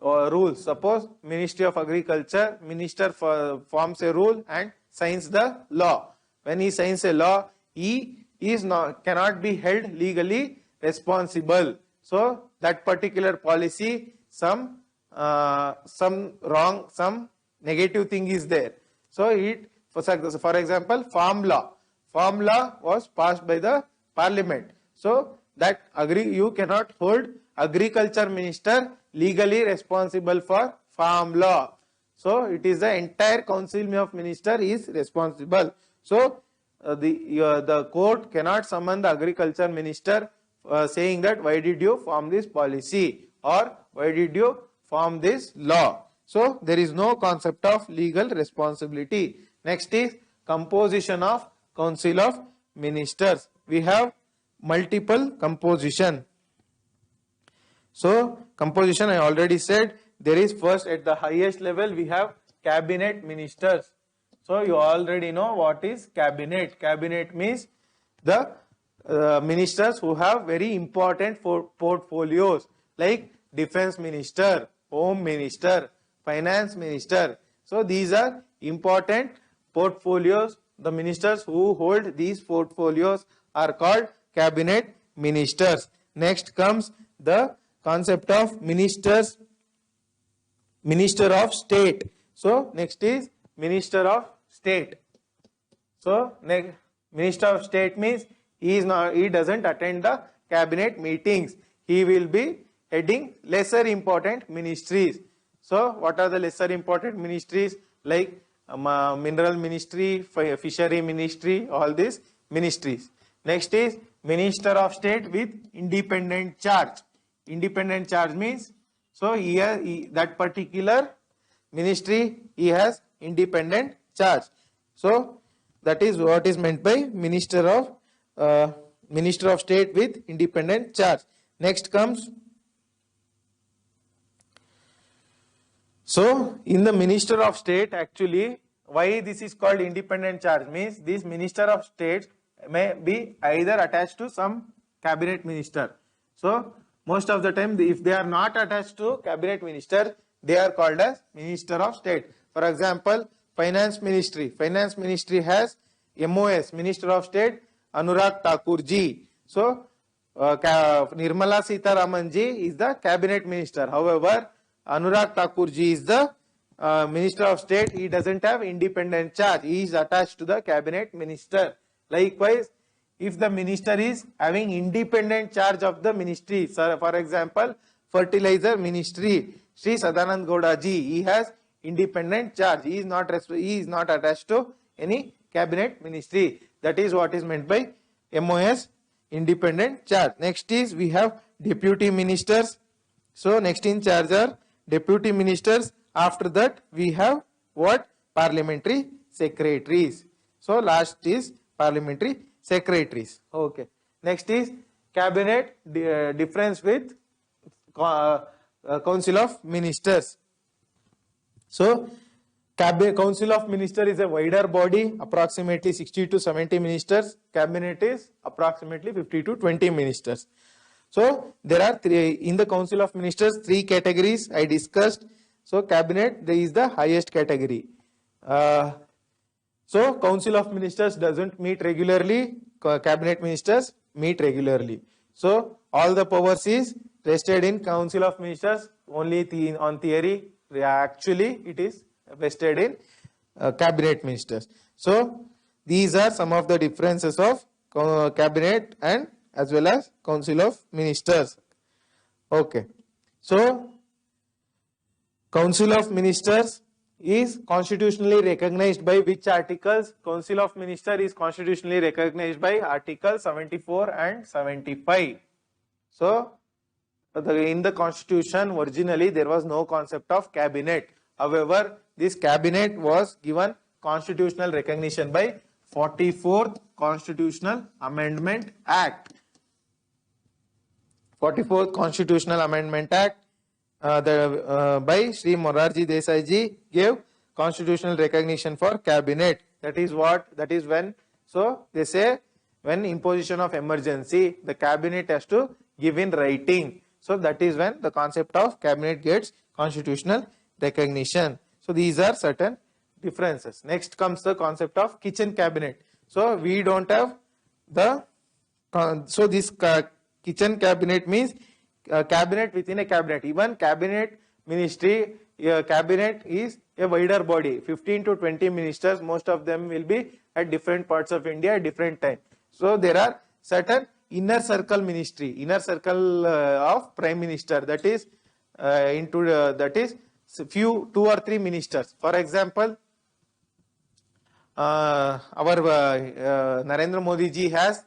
rules, suppose Ministry of Agriculture, minister forms a rule and signs the law. When he signs a law, he cannot be held legally responsible. So that particular policy, some negative thing is there. So for example, farm law was passed by the Parliament. So that you cannot hold agriculture minister legally responsible for farm law. So it is the entire Council of Ministers is responsible. So the court cannot summon the agriculture minister saying that why did you form this policy or why did you form this law. So there is no concept of legal responsibility. Next is composition of Council of Ministers. We have multiple composition. So composition, I already said, there is first at the highest level we have cabinet ministers. So you already know what is cabinet. Cabinet means the ministers who have very important portfolios like defense minister, home minister, finance minister. So these are important portfolios. The ministers who hold these portfolios are called cabinet ministers. Next comes the concept of minister of state. So next is minister of state. So minister of state means he doesn't attend the cabinet meetings. He will be heading lesser important ministries. So what are the lesser important ministries? Like mineral ministry, fishery ministry, all these ministries. Next is minister of state with independent charge. Independent charge means, so that particular ministry, he has independent charge. So that is what is meant by minister of state with independent charge. Next comes So in the Minister of State, actually, why this is called independent charge means this Minister of State may be either attached to some cabinet minister. So most of the time, if they are not attached to cabinet minister, they are called as Minister of State. For example, Finance Ministry. Finance Ministry has MOS, Minister of State, Anurag Thakur ji. So Nirmala Sitharaman ji is the cabinet minister. However, Anurag Thakur ji is the Minister of State. He doesn't have independent charge. He is attached to the cabinet minister. Likewise, if the minister is having independent charge of the ministry, for example, fertilizer ministry, Sri Sadanand Gowda ji, he has independent charge. He is not attached to any cabinet ministry. That is what is meant by MOS, independent charge. Next is we have deputy ministers. So next in charge are deputy ministers. After that we have what? Parliamentary secretaries. So last is parliamentary secretaries. Okay. Next is cabinet difference with council of ministers. So Council of Ministers is a wider body, approximately 60 to 70 ministers. Cabinet is approximately 50 to 20 ministers. So there are in the Council of Ministers, 3 categories I discussed. So cabinet, there is the highest category. So Council of Ministers doesn't meet regularly. Cabinet ministers meet regularly. So all the powers is rested in Council of Ministers only on theory. Actually, it is vested in cabinet ministers. So these are some of the differences of cabinet and as well as council of ministers. Okay. So council of ministers is constitutionally recognized by which articles? Council of ministers is constitutionally recognized by articles 74 and 75. So in the constitution originally there was no concept of cabinet. However, this cabinet was given constitutional recognition by 44th Constitutional Amendment Act. 44th Constitutional Amendment Act by Sri Morarji Desai ji gave constitutional recognition for cabinet. That is what? That is when, so they say when imposition of emergency, the cabinet has to give in writing. So that is when the concept of cabinet gets constitutional recognition. So these are certain differences. Next comes the concept of kitchen cabinet. So we don't have the, so this kitchen cabinet means cabinet within a cabinet. Even cabinet ministry, cabinet is a wider body. 15 to 20 ministers, most of them will be at different parts of India at different time. So there are certain inner circle ministry, inner circle of prime minister, that is that is few 2 or 3 ministers. For example, our Narendra Modi ji has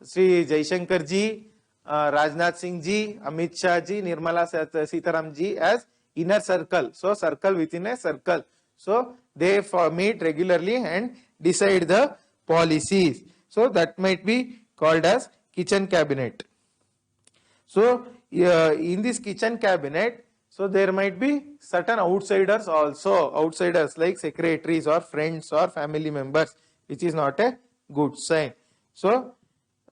Sri Jaishankar ji, Rajnath Singh ji, Amit Shah ji, Nirmala Sitaram ji as inner circle. So circle within a circle. So they meet regularly and decide the policies. So that might be called as kitchen cabinet. So in this kitchen cabinet, so there might be certain outsiders also, outsiders like secretaries or friends or family members, which is not a good sign. So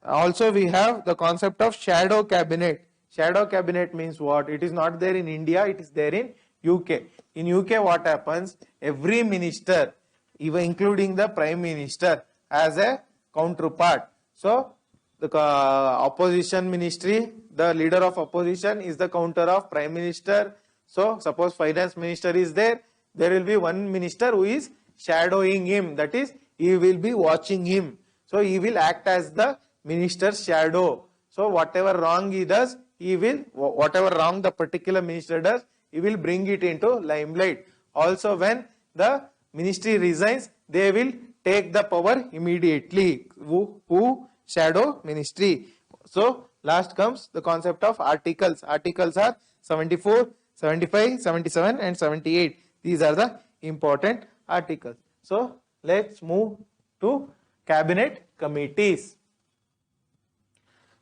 also we have the concept of shadow cabinet. Shadow cabinet means what? It is not there in India, it is there in UK. In UK what happens? Every minister, even including the prime minister, has a counterpart. So the opposition ministry, the leader of opposition is the counter of prime minister. So suppose finance minister is there, there will be one minister who is shadowing him, that is he will be watching him. So he will act as the minister's shadow. So whatever wrong he does, he will, whatever wrong the particular minister does, he will bring it into limelight. Also when the ministry resigns, they will take the power immediately. Who shadow ministry. So last comes the concept of articles. Articles are 74, 75, 77 and 78. These are the important articles. So let's move to cabinet committees.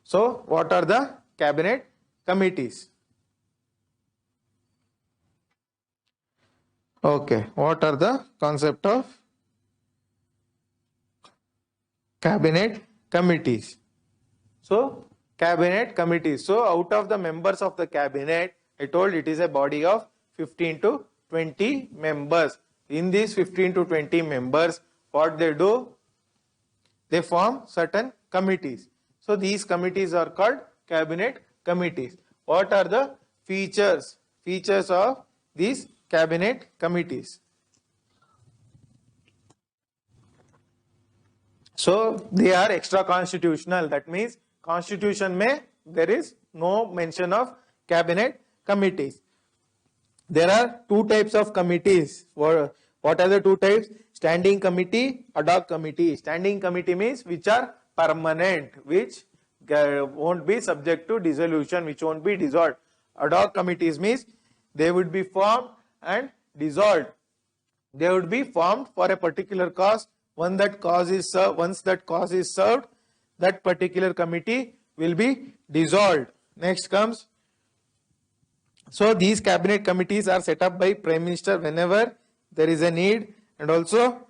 So what are the cabinet committees? Okay, what are the concept of cabinet committees? So, cabinet committees. So, out of the members of the cabinet, I told it is a body of 15 to 20 members. In these 15 to 20 members, what they do? They form certain committees. So, these committees are called cabinet committees. What are the features of these cabinet committees? So they are extra constitutional. That means constitution mein there is no mention of cabinet committees. There are two types of committees. What are the two types? Standing committee, ad hoc committee. Standing committee means which are permanent, which won't be subject to dissolution, which won't be dissolved. Ad hoc committees means they would be formed and dissolved. They would be formed for a particular cause. Once that cause is served, that particular committee will be dissolved. Next comes, so these cabinet committees are set up by Prime Minister whenever there is a need, and also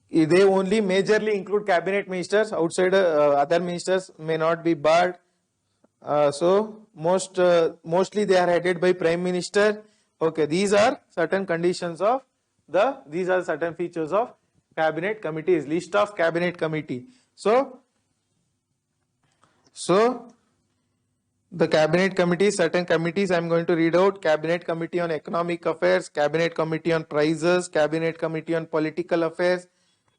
they only majorly include cabinet ministers. Outside other ministers may not be barred. So mostly they are headed by Prime Minister. Okay, these are certain conditions of these are certain features of cabinet committees. List of cabinet committee. So the cabinet committees, certain committees I am going to read out. Cabinet committee on economic affairs, cabinet committee on prices, cabinet committee on political affairs,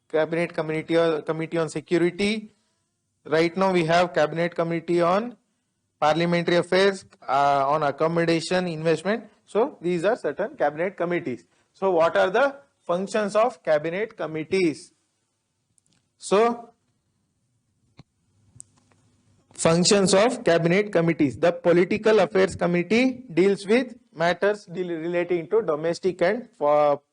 cabinet committee on security. Right now we have cabinet committee on parliamentary affairs, on accommodation, investment. So these are certain cabinet committees. So what are the functions of cabinet committees? So functions of cabinet committees. The political affairs committee deals with matters relating to domestic and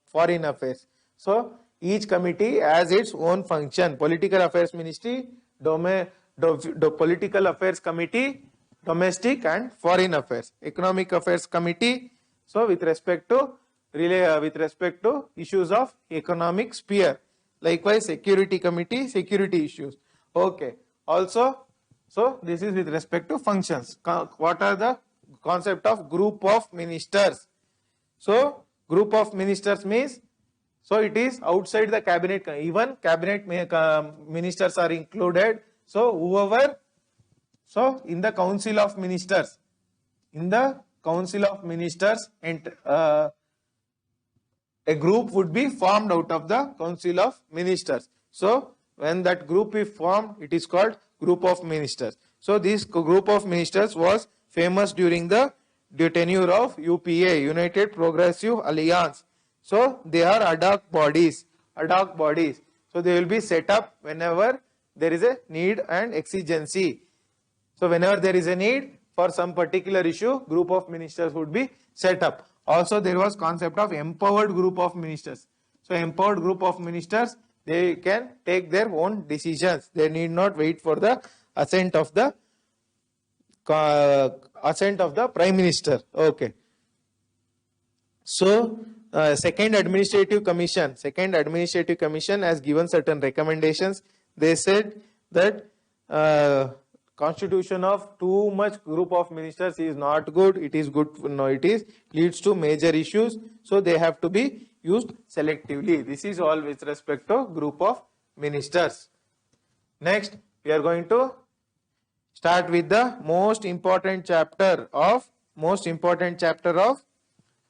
foreign affairs. So each committee has its own function. Political affairs ministry, political affairs committee, domestic and foreign affairs. Economic affairs committee, so with respect to issues of economic sphere. Likewise, security committee, security issues. Okay. Also, so this is with respect to functions. What are the concept of group of ministers? So group of ministers means, so it is outside the cabinet. Even cabinet ministers are included. So whoever, so in the council of ministers, and a group would be formed out of the council of ministers. So when that group is formed, it is called group of ministers. So this group of ministers was famous during the tenure of UPA, United Progressive Alliance. So they are ad hoc bodies. So they will be set up whenever there is a need and exigency. So whenever there is a need for some particular issue, group of ministers would be set up. Also there was concept of empowered group of ministers. So empowered group of ministers, they can take their own decisions. They need not wait for the assent of the Prime Minister. Okay. So second administrative commission has given certain recommendations. They said that constitution of too much group of ministers is not good. It is good. No, it is leads to major issues. So they have to be used selectively. This is all with respect to group of ministers. Next, we are going to start with the most important chapter of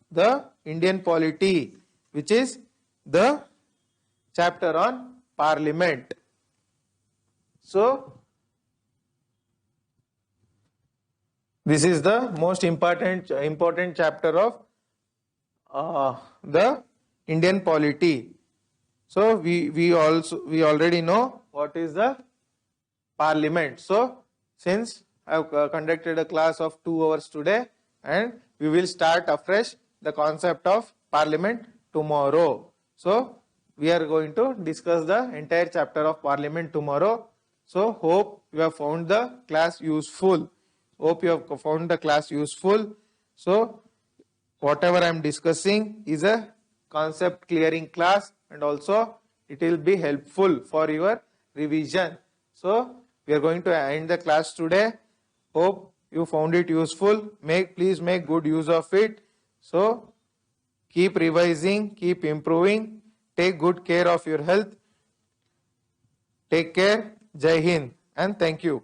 the Indian polity, which is the chapter on parliament. So this is the most important chapter of the Indian polity. So we already know what is the parliament. So since I have conducted a class of 2 hours today, and we will start afresh the concept of parliament tomorrow. So we are going to discuss the entire chapter of parliament tomorrow. So hope you have found the class useful. So whatever I am discussing is a concept clearing class, and also it will be helpful for your revision. So we are going to end the class today. Hope you found it useful. Please make good use of it. So keep revising, keep improving, take good care of your health. Take care. Jai Hind and thank you.